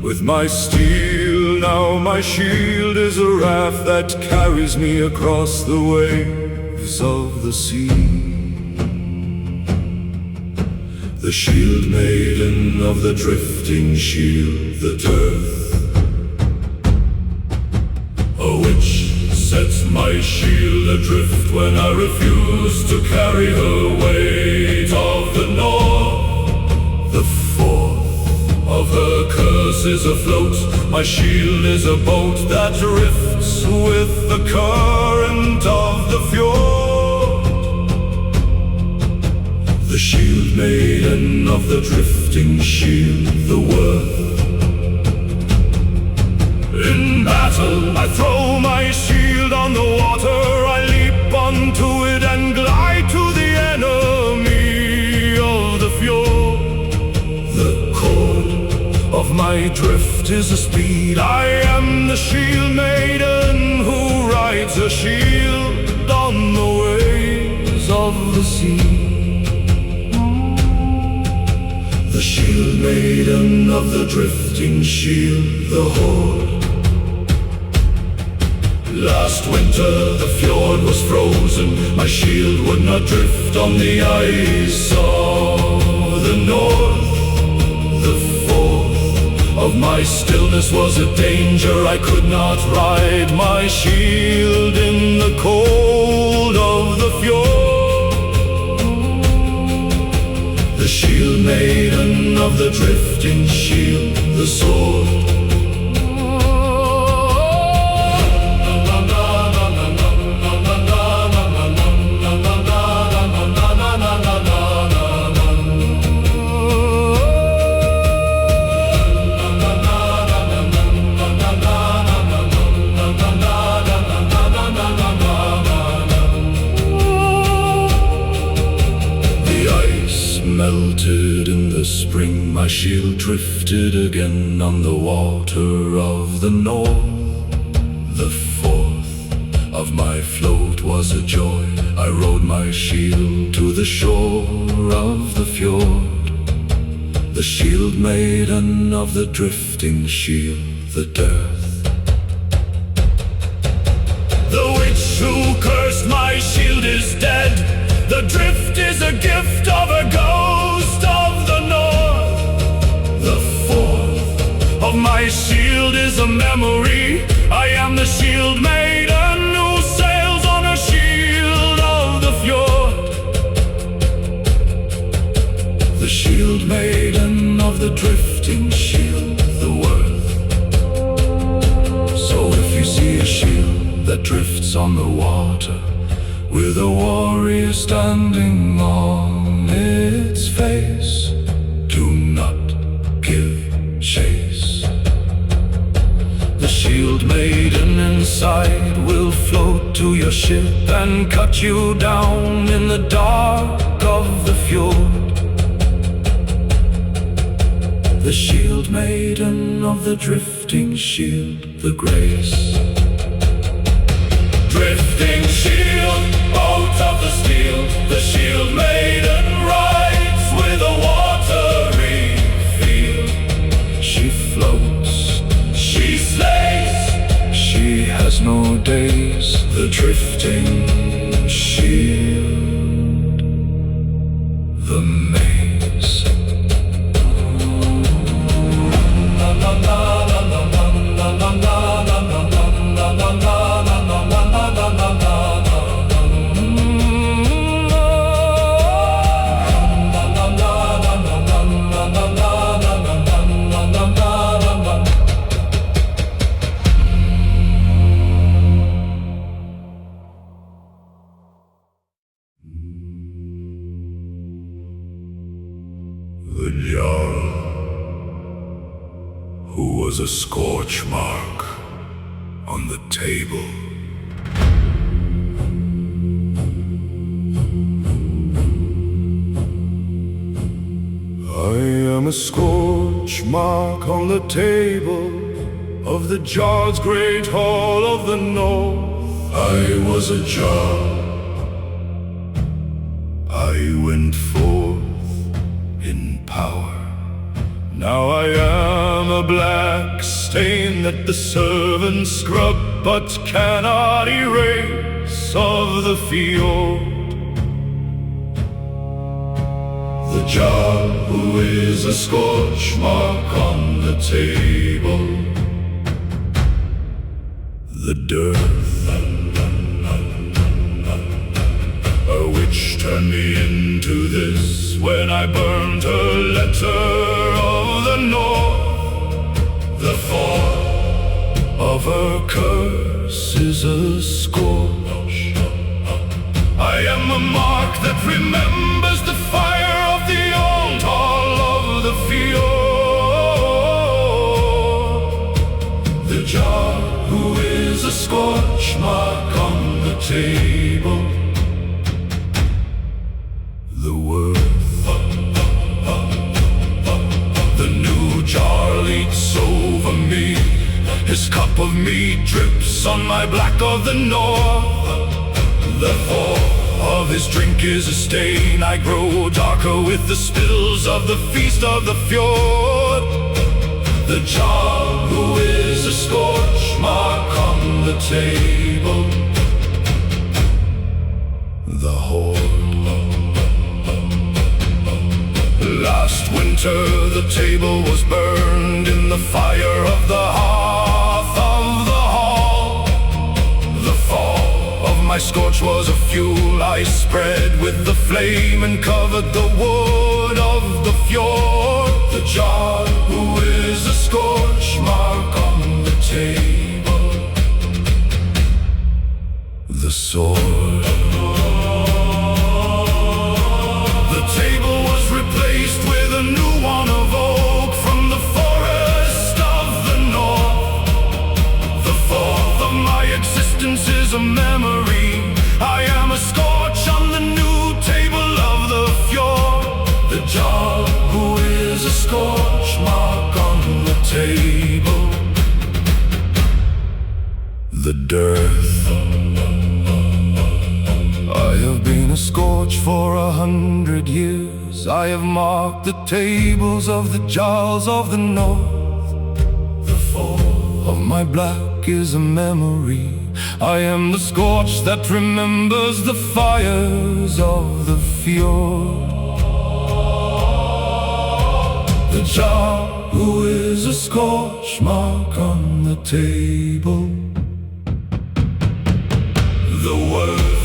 with my steel. Now my shield is a raft that carries me across the waves of the sea. The shield maiden of the drifting shield, the dearth. A witch sets my shield adrift when I refuse to carry her weight of the north. The fourth of her curse is afloat. My shield is a boat that drifts with the current of the fjord. The shield maiden of the drifting shield, the worth. In battle I throw my shield on the water. I leap onto it and glide to the enemy of the fjord. The cord of my drift is a speed. I am the shield maiden who rides a shield on the waves of the sea. The shield maiden of the drifting shield, the horde. Last winter the fjord was frozen. My shield would not drift on the ice of the north. The fourth of my stillness was a danger. I could not ride my shield in the cold of the fjord. The shield maiden of the drifting shield, the sword. Melted in the spring, my shield drifted again on the water of the north. The fourth of my float was a joy. I rode my shield to the shore of the fjord. The shield maiden of the drifting shield, the dearth. The witch who cursed my shield is dead. The drift is a gift of a ghost of the north. The fourth of my shield is a memory. I am the shield maiden who sails on a shield of the fjord. The shield maiden of the drifting shield, the worth. So if you see a shield that drifts on the water, with a warrior standing on its face, do not give chase. The shield maiden inside will float to your ship. ship and cut you down in the dark of the fjord. The shield maiden of the drifting shield, the grace. Drifting shield, boat of the steel, the shield maiden rides with a watery feel. She floats, she slays, she has no days, the drifting shield, the maze. The Jarl, who was a scorch mark on the table. I am a scorch mark on the table of the Jarl's great hall of the north. I was a Jarl, I went forth in power. Now I am a black stain that the servants scrub but cannot erase of the fjord. The Jarl who is a scorch mark on the table. The dearth, a witch turned me into this when I burned her letter of the north. The fall of her curse is a scorch. I am a mark that remembers the fire of the old hall of the fjord. The Jarl who is a scorch mark on the table. The worth, the new Jarl eats over me. His cup of mead drips on my black of the north. The fall of his drink is a stain. I grow darker with the spills of the feast of the fjord. The Jarl who is a scorch mark on the table. The horde. Last winter the table was burned in the fire of the hearth of the hall. The fall of my scorch was a fuel I spread with the flame and covered the wood of the fjord. The Jarl who is a scorch mark on the table. The sword. The table was replaced with a new one of oak from the forest of the north. The fourth of my existence is a memory. I am a scorch on the new table of the fjord. The Jarl who is a scorch mark on the table. The dearth. I have been a scorch for 100 years. I have marked the tables of the Jarls of the north. The fall of my black is a memory. I am the scorch that remembers the fires of the fjord. The Jarl who is a scorch mark on the table. The worth.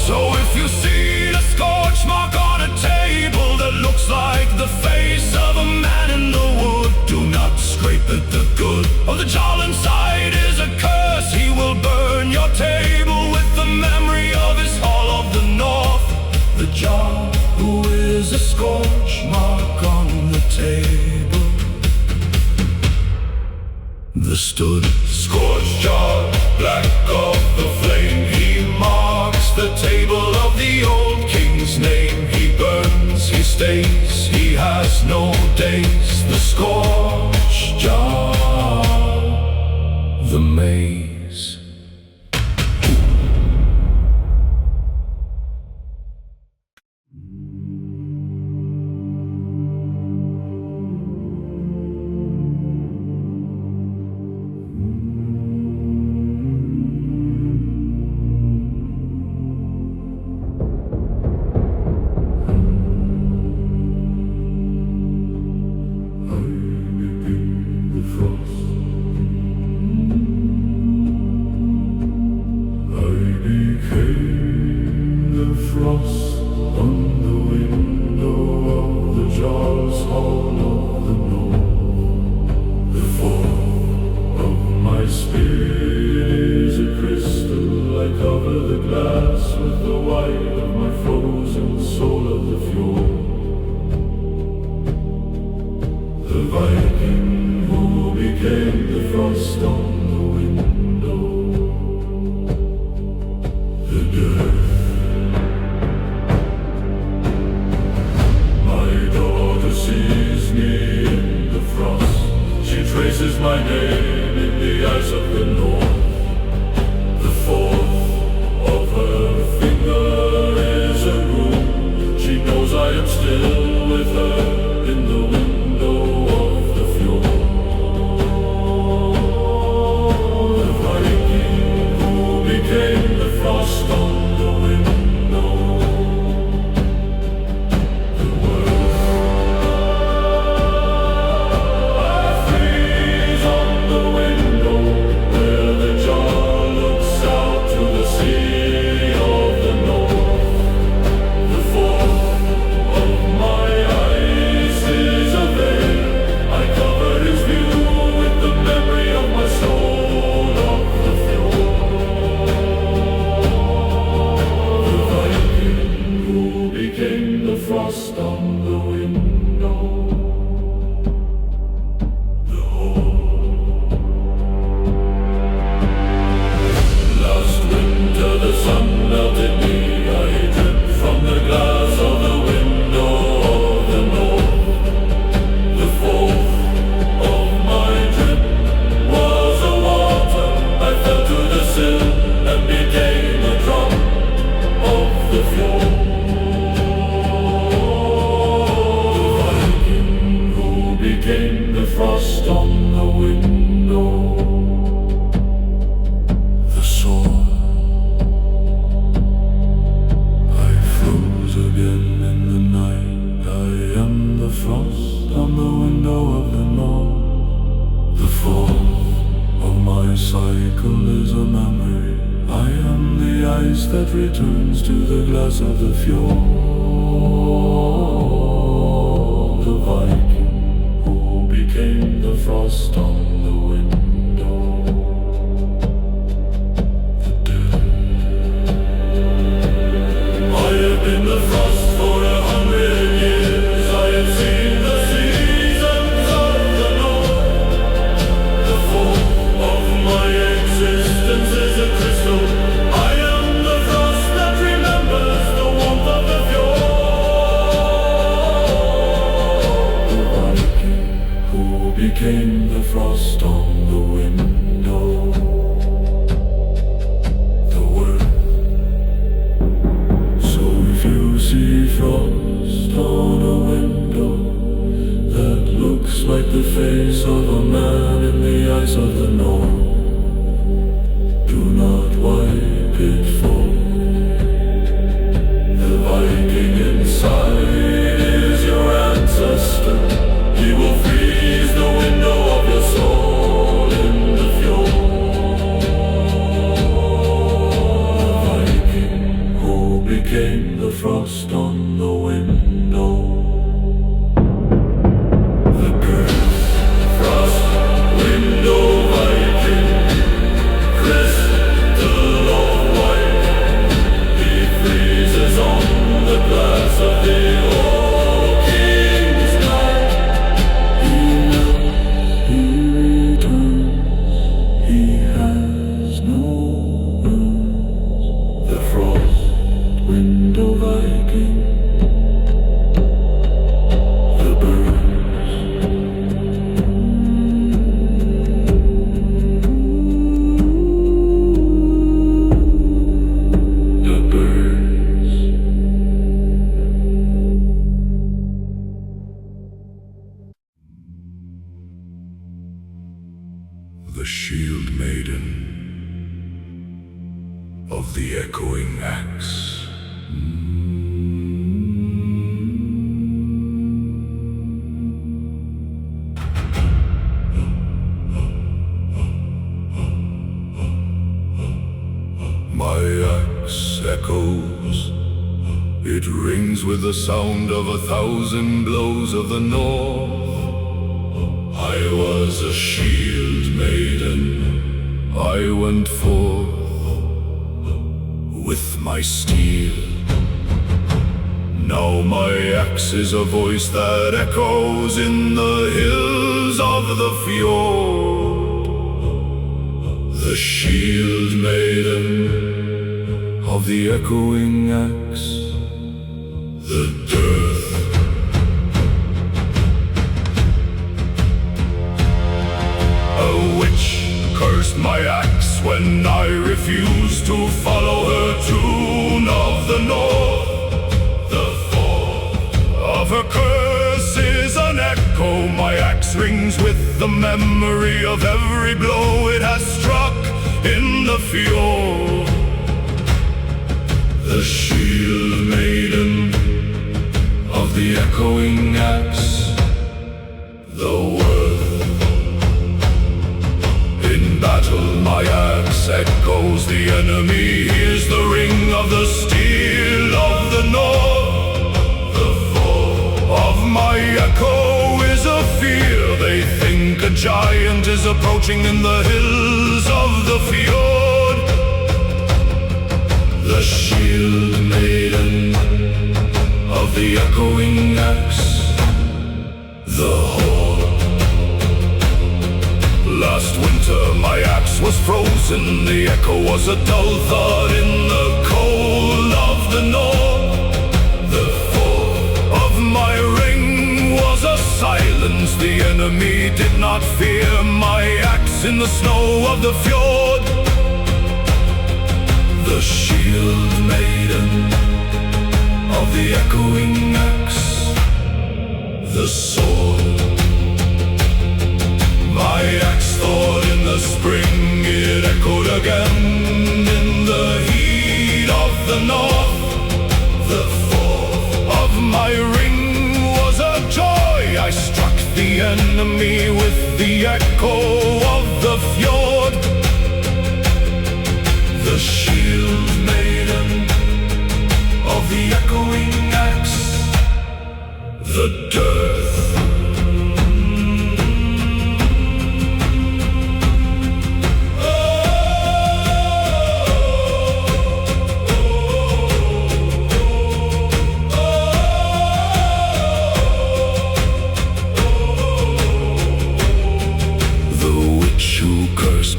So if you see a scorch mark on a table that looks like the face of a man in the wood, do not scrape at the good of the Jarl inside is a curse. He will burn your table with the memory of his hall of the north. The Jarl who is a scorch mark on the table. The stood scorched Jarl, black stays, he has no days. The scorched jar, the maze. The Viking who became the frost on the window. The dirt. My daughter sees me in the frost. She traces my name in the ice of the north. The fourth of her finger is a rune. She knows I am still with her in the window of the fjord. The Viking who became the frost on the window. The world I freeze on the window where the jar looks out to the sea of the north. The fourth of my eyes is a veil. I cover his view with the memory of my soul of the fjord. The Viking who became the frost on the window. The hole. Last winter the sun melted me. I dripped from the glass of the window of the north. The fourth of my drip was a water. I fell to the sill and became a drop of the fjord. The Viking who became the frost on the window. The sword. I froze again in the night. I am the frost on the window of the north. The fourth of my cycle is a memory. I am the ice that returns to the glass of the fjord. The Viking who became the frost on the window. The dead. I have been the frost for 100 years. I have seen the seasons of the north. The fourth of my existence is a crystal. I am the frost that remembers the warmth of the fjord. The Viking who became the frost on the window. The word. So if you see frost on a window that looks like the face of a man in the ice of the north, do not wipe it full. The Viking inside is your ancestor. He will freeze the window of your soul in the fjord. The Viking who became the frost on the window. The curse, frost, window, Viking, crystal of white. He freezes on the glass of the old king's night. He melts, he returns, he has no runes. The frost, window, Viking. It rings with the sound of 1,000 blows of the north. I was a shield maiden, I went forth with my steel. Now my axe is a voice that echoes in the hills of the fjord. The shield maiden of the echoing axe, the dearth. A witch cursed my axe when I refused to follow her tune of the north. The fall of her curse is an echo. My axe rings with the memory of every blow it has struck in the fjord. The shield maiden of the echoing axe, the worth. In battle my axe echoes the enemy, hears the ring of the steel of the north. The fall of my echo is a fear. They think a giant is approaching in the hills of the fjord. The shield maiden of the echoing axe, the horde. Last winter my axe was frozen, the echo was a dull thud in the cold of the north. The fall of my ring was a silence, the enemy did not fear my axe in the snow of the fjord. The shield maiden of the echoing axe, the sword. My axe thawed in the spring, it echoed again in the heat of the north. The fall of my ring was a joy, I struck the enemy with the echo of the fjord. The shield maiden of the echoing axe, the dearth.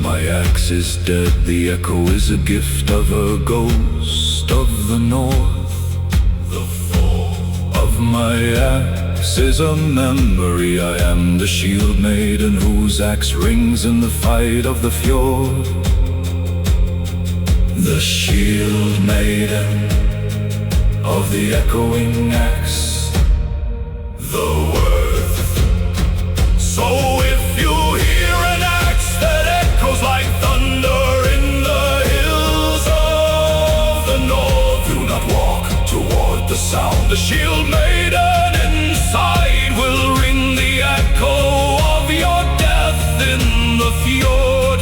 My axe is dead, the echo is a gift of a ghost of the north. The fall of my axe is a memory, I am the shield maiden whose axe rings in the fight of the fjord. The shield maiden of the echoing axe, the worth. So if you hear an axe that echoes like thunder in the hills of the north, do not walk toward the sound. The shield maiden inside will ring the echo of your death in the fjord.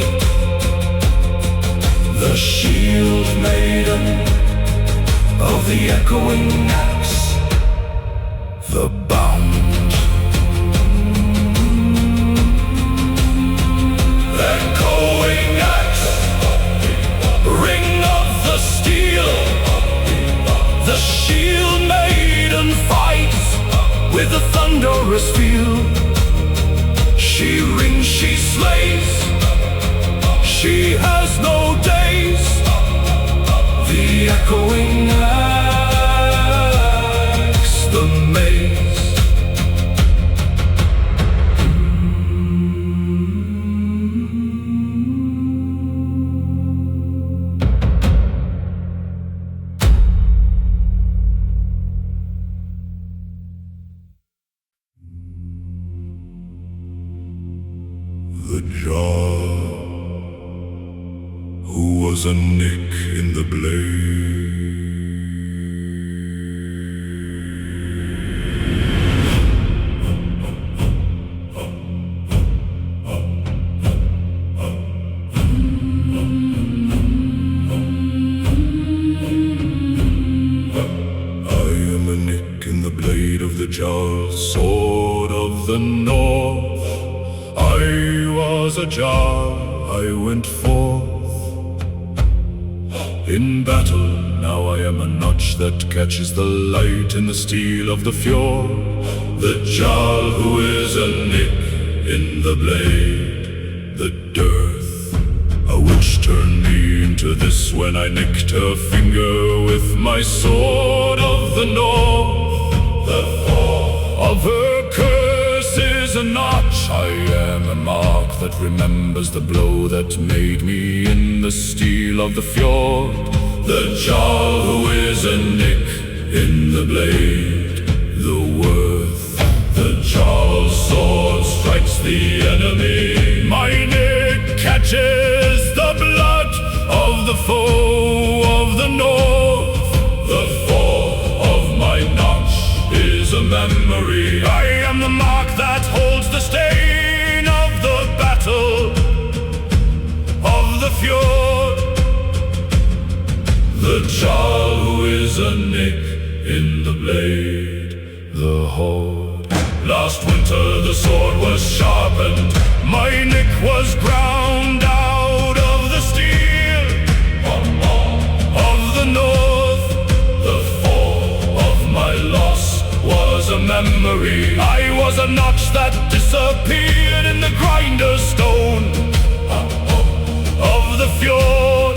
The shield maiden of the echoing axe, the bound. Echoing axe, ring of the steel. The shield maiden fights with a thunderous feel. She rings, she slays, she has no days. The echoing axe, the maze. The jaw, who was a nick in the blade. I blade of the Jarl, sword of the North. I was a Jarl, I went forth in battle. Now I am a notch that catches the light in the steel of the fjord. The Jarl who is a nick in the blade, the dearth. A witch turned me into this when I nicked her finger with my sword of the North. The thought of her curse is a notch. I am a mark that remembers the blow that made me in the steel of the fjord. The Jarl who is a nick in the blade, the worth. The Jarl's sword strikes the enemy. My nick catches the blood of the foe of the North. The thought of my notch is a memory. I am the mark that holds the stain of the battle of the fjord. The Jarl who is a nick in the blade, the horde. Last winter the sword was sharpened, my nick was ground out of the steel of the North. The fall of my loss was a memory. I was a notch that disappeared in the grinder stone of the fjord.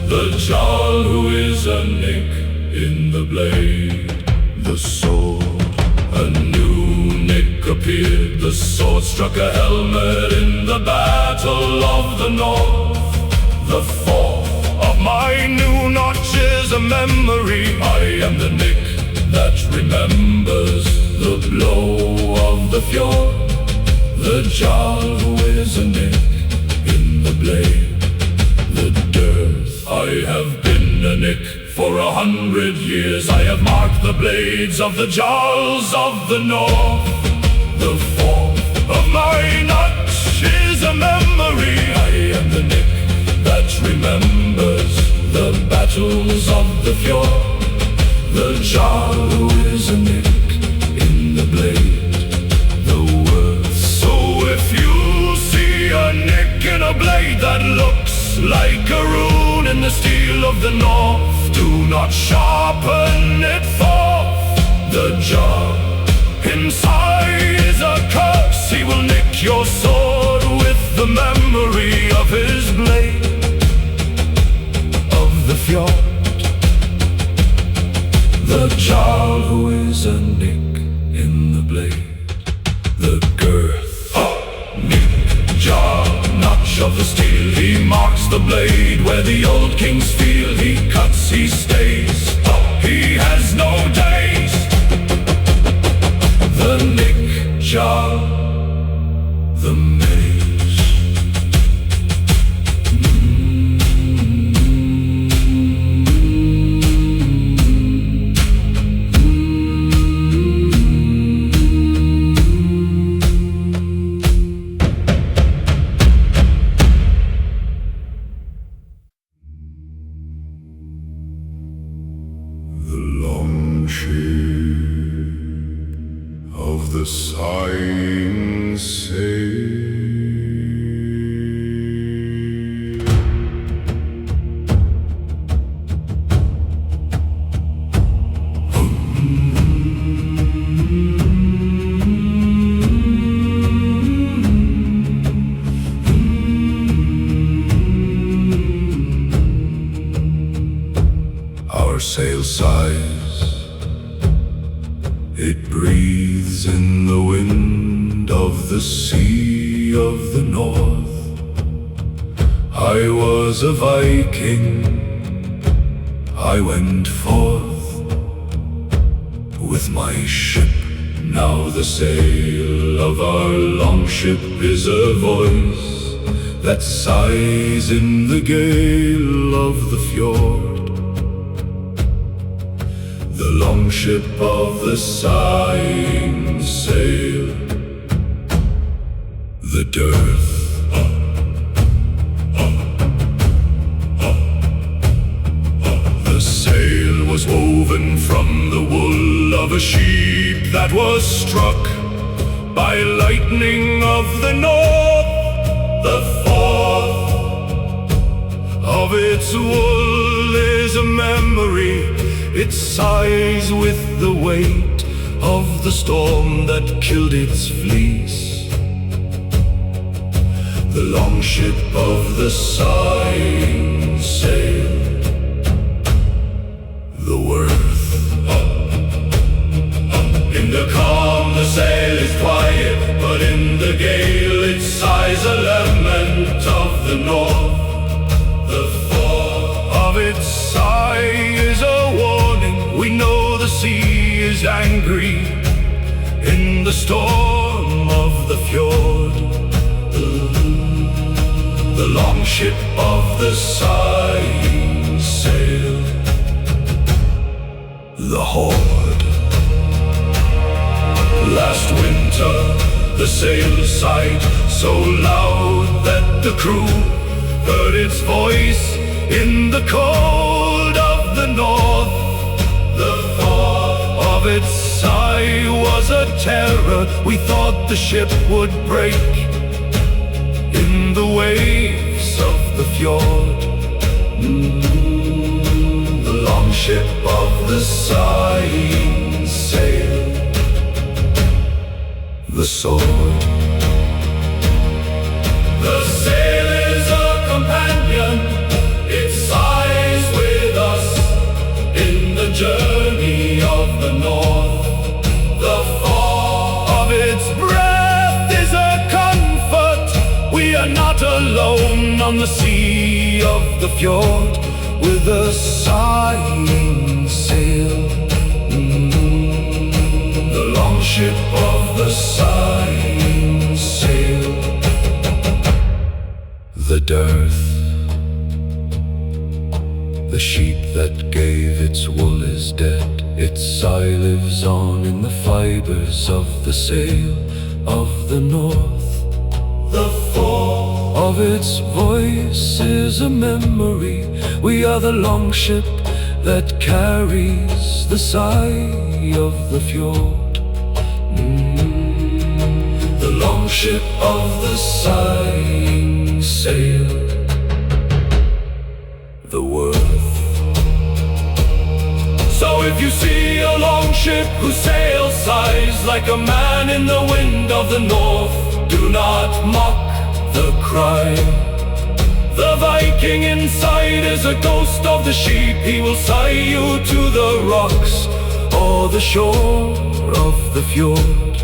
The Jarl who is a nick in the blade, the sword. A new nick appeared, the sword struck a helmet in the battle of the North. The fall of my new notch is a memory. I am the nick that remembers the blow of the fjord. The Jarl who is a nick in the blade, the dearth. I have been a nick for 100 years. I have marked the blades of the Jarls of the North. The fall of my notch is a memory. I am the nick that remembers the battles of the fjord. The Jarl who is a nick in the blade, the worth. So if you see a nick in a blade that looks like a rune in the steel of the North, do not sharpen it forth. The Jarl inside is a curse. He will nick your sword with the memory of his blade of the fjord. The Jarl who is a nick in the blade, the girth. Nick, Jarl, notch of the steel. He marks the blade where the old kings feel. He cuts, he stays, he has no days. The Nick Jarl, the mage. Of the sighing sail. Our sail sighs, it breathes in the wind of the sea of the North. I was a Viking, I went forth with my ship. Now the sail of our longship is a voice that sighs in the gale of the fjord. The longship of the sighing sail, the dearth. The sail was woven from the wool of a sheep that was struck by lightning of the north. The fourth of its wool is a memory. It sighs with the weight of the storm that killed its fleece. The longship of the sighing sail. The worth. In the calm the sail is quiet, but in the gale it sighs a lament of the north. The fall of its sigh is a warning. We know the sea is angry in the storm of the fjord. The longship of the sighing sail. The horde. Last winter the sail sighed so loud that the crew heard its voice in the cold of the north. The thought of its sigh was a terror. We thought the ship would break in the waves of the fjord. The longship of the sighing sail. The sword. The sail is a companion. It sighs with us in the journey of the north. The fall of its breath is a comfort. We are not alone on the sea of the fjord with a sighing sail. The longship of the sighing sail. The dearth. The sheep that gave its wool is dead. Its sigh lives on in the fibers of the sail of the north. The fall of its voice is a memory. We are the longship that carries the sigh of the fjord. The longship of the sighing sail. The worth. So if you see a longship whose sail sighs like a man in the wind of the north, do not mock the cry. The Viking inside is a ghost of the sheep. He will sigh you to the rocks or the shore of the fjord.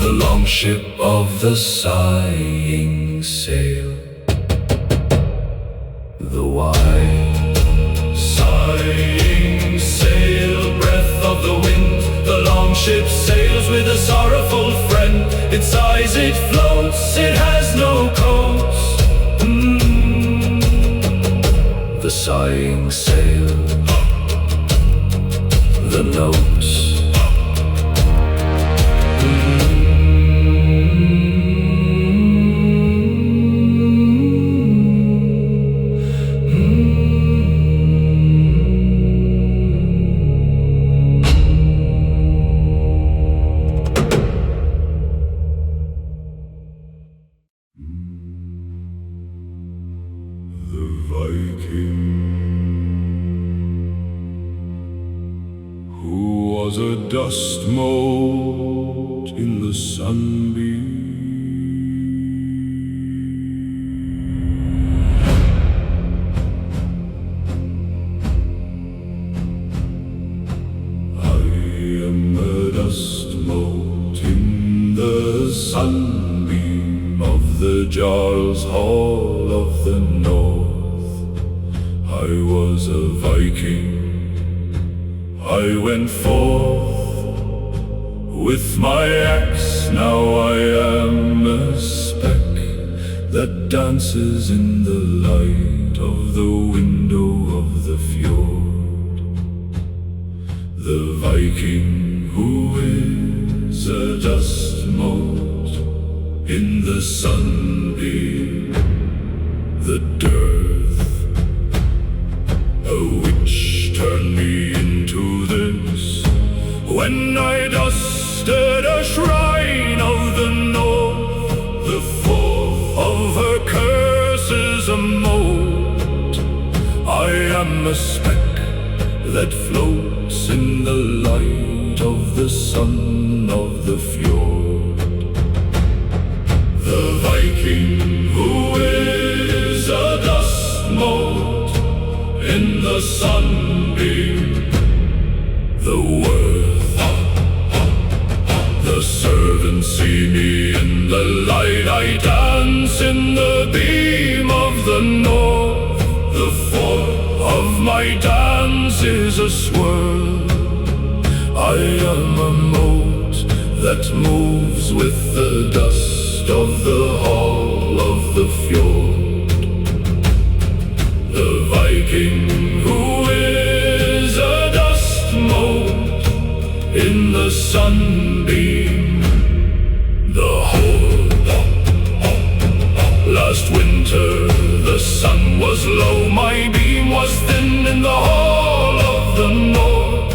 The longship of the sighing sail. The wide sighing sail, breath of the wind. The longship sails with a sorrowful friend. It sighs, it floats, it has no coast. The sighing sail. The notes. The Viking, who was a dust mote in the sunbeam. I am a dust mote in the sunbeam of the Jarl's Hall of the North. I was a Viking. I went forth with my axe. Now I am a speck that dances in the light of the window of the fjord. The Viking who is a dust mote in the sunbeam. The dearth, a witch turned me into this. When I dusted a shrine of the North, the fourth of her curses a mote. I am a speck that floats in the light of the sun of the fjord. The Viking who is a dust mote in the sunbeam, the worth. The servants see me in the light, I dance in the beam of the north. The fourth of my dance is a swirl. I am a mote that moves with the dust of the hall of the fjord. The Viking who is a dust mote in the sunbeam, the horde. Last winter the sun was low, my beam was thin in the hall of the north.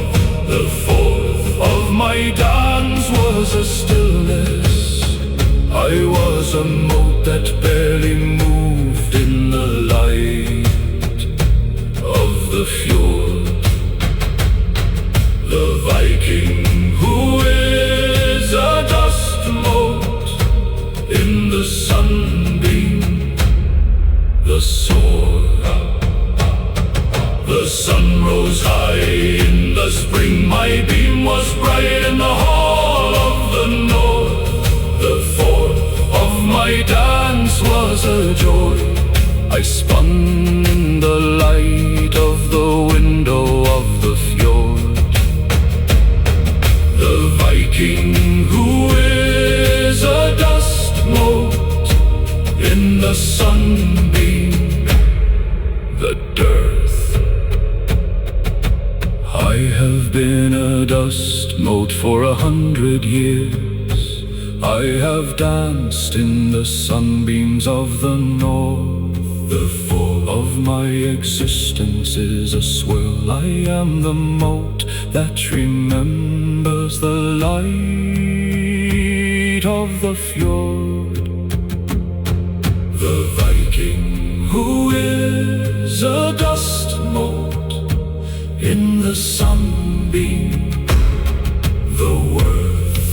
The fourth of my dance was a stillness. I was a mote that barely moved in the light of the fjord. The Viking who is a dust mote in the sunbeam, the sword. The sun rose high in the spring, my beam was bright in the hall of the north. The fourth of my dance was a joy. I spun in the light of the window of the fjord. The Viking who is a dust mote in the sunbeam, the dearth. I have been a dust mote for 100 years. I have danced in the sunbeams of the north. The fall of my existence is a swirl. I am the mote that remembers the light of the fjord. The Viking who is a dust mote in the sunbeam, the worth.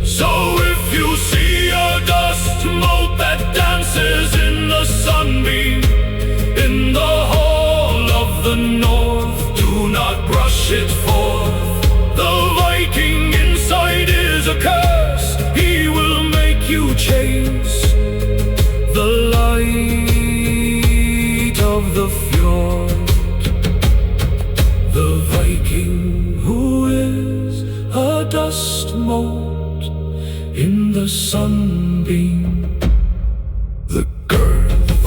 So if you see a dust mote that dances in the sunbeam, in the hall of the north, do not brush it forth. The Viking inside is a curse. He will make you chase the light of the fjord. The Viking who is a dust mote in the sunbeam, the girth.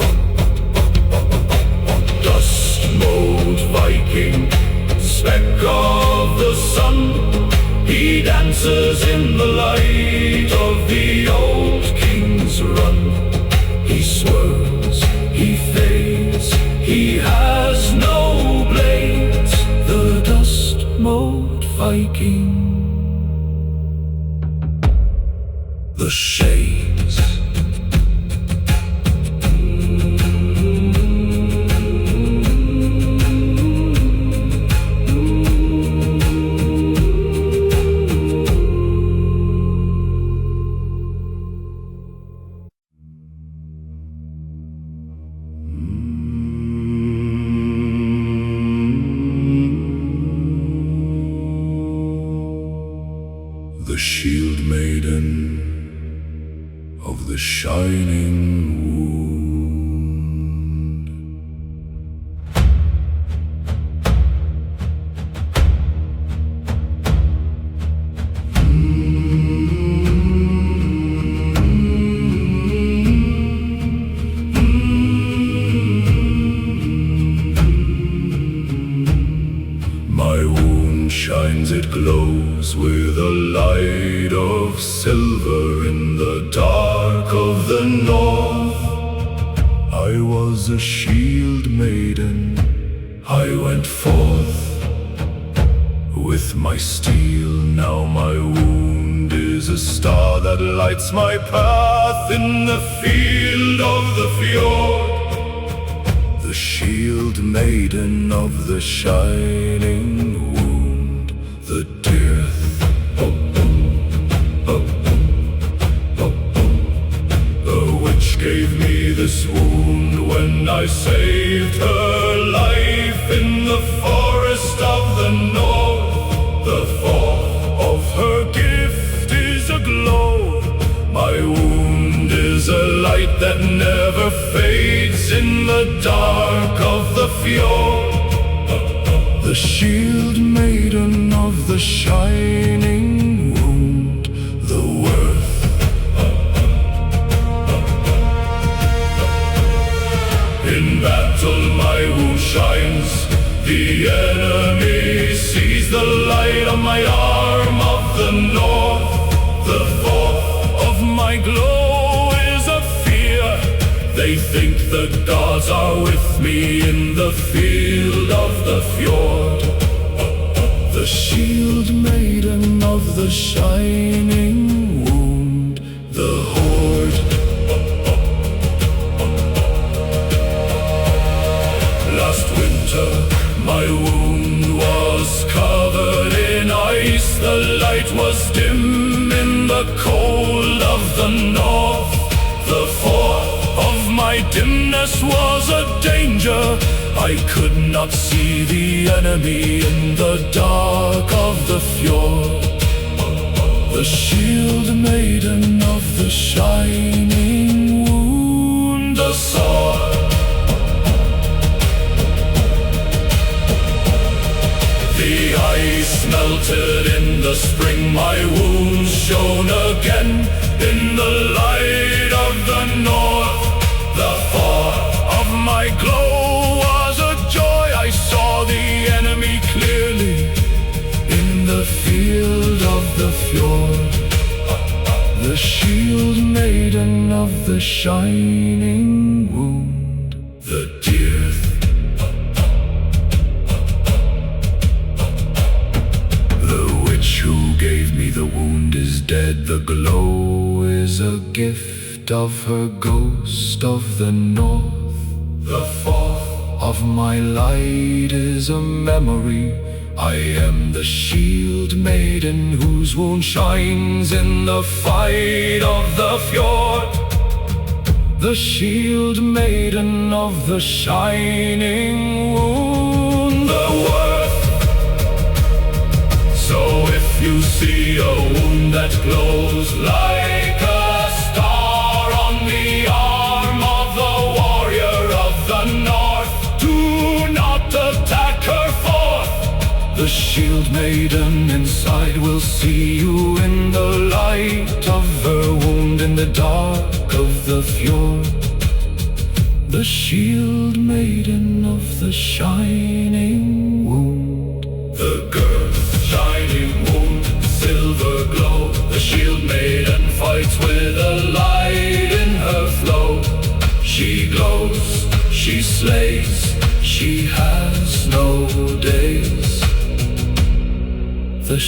Dust mote Viking, speck of the sun, he dances in the light of the old king's run. He swirls, he fades, he has no blades. The dust mote Viking, the shades. The shield maiden of the shining wound. My wound shines, it glows with a light of silver in the dark of the north. I was a shield maiden, I went forth with my steel. Now my wound is a star that lights my path in the field of the fjord. The shield maiden of the shining wound, the dearth. The witch gave me this wound when I saved her life in the forest of the north. The fourth of her gift is a glow. My wound is a light that never fades in the dark of the fjord. The shield maiden of the shining wound, the worth. In battle my wound shines, the enemy sees the light on my arm of the north. The fourth of my glow is a fear. They think the gods are with me in the field of the fjord. The shield maiden of the shining wound, the horde. Last winter my wound was covered in ice. The light was dim in the cold of the north. The fourth of my dimness was a danger. I could not see the enemy in the dark of the fjord. The shield maiden of the shining wound, the sword. The ice melted in the spring, my wounds shone again in the light of the north. The thought of my glow was a joy. I saw the enemy clearly in the field of the fjord. The shield maiden of the shining wound, the dearth. Who gave me the wound is dead. The glow is a gift of her ghost of the north. The fourth of my light is a memory. I am the shield maiden whose wound shines in the fight of the fjord. The shield maiden of the shining wound, the worth. So if you see a wound that glows like a star on the arm of the warrior of the north, do not attack her forth. The shield maiden inside will see you in the light of her wound in the dark of the fjord. The shield maiden of the shining wound, the girl. Shining wound, silver glow. The shield maiden fights with a light in her flow. She glows, she slays, she has no days. The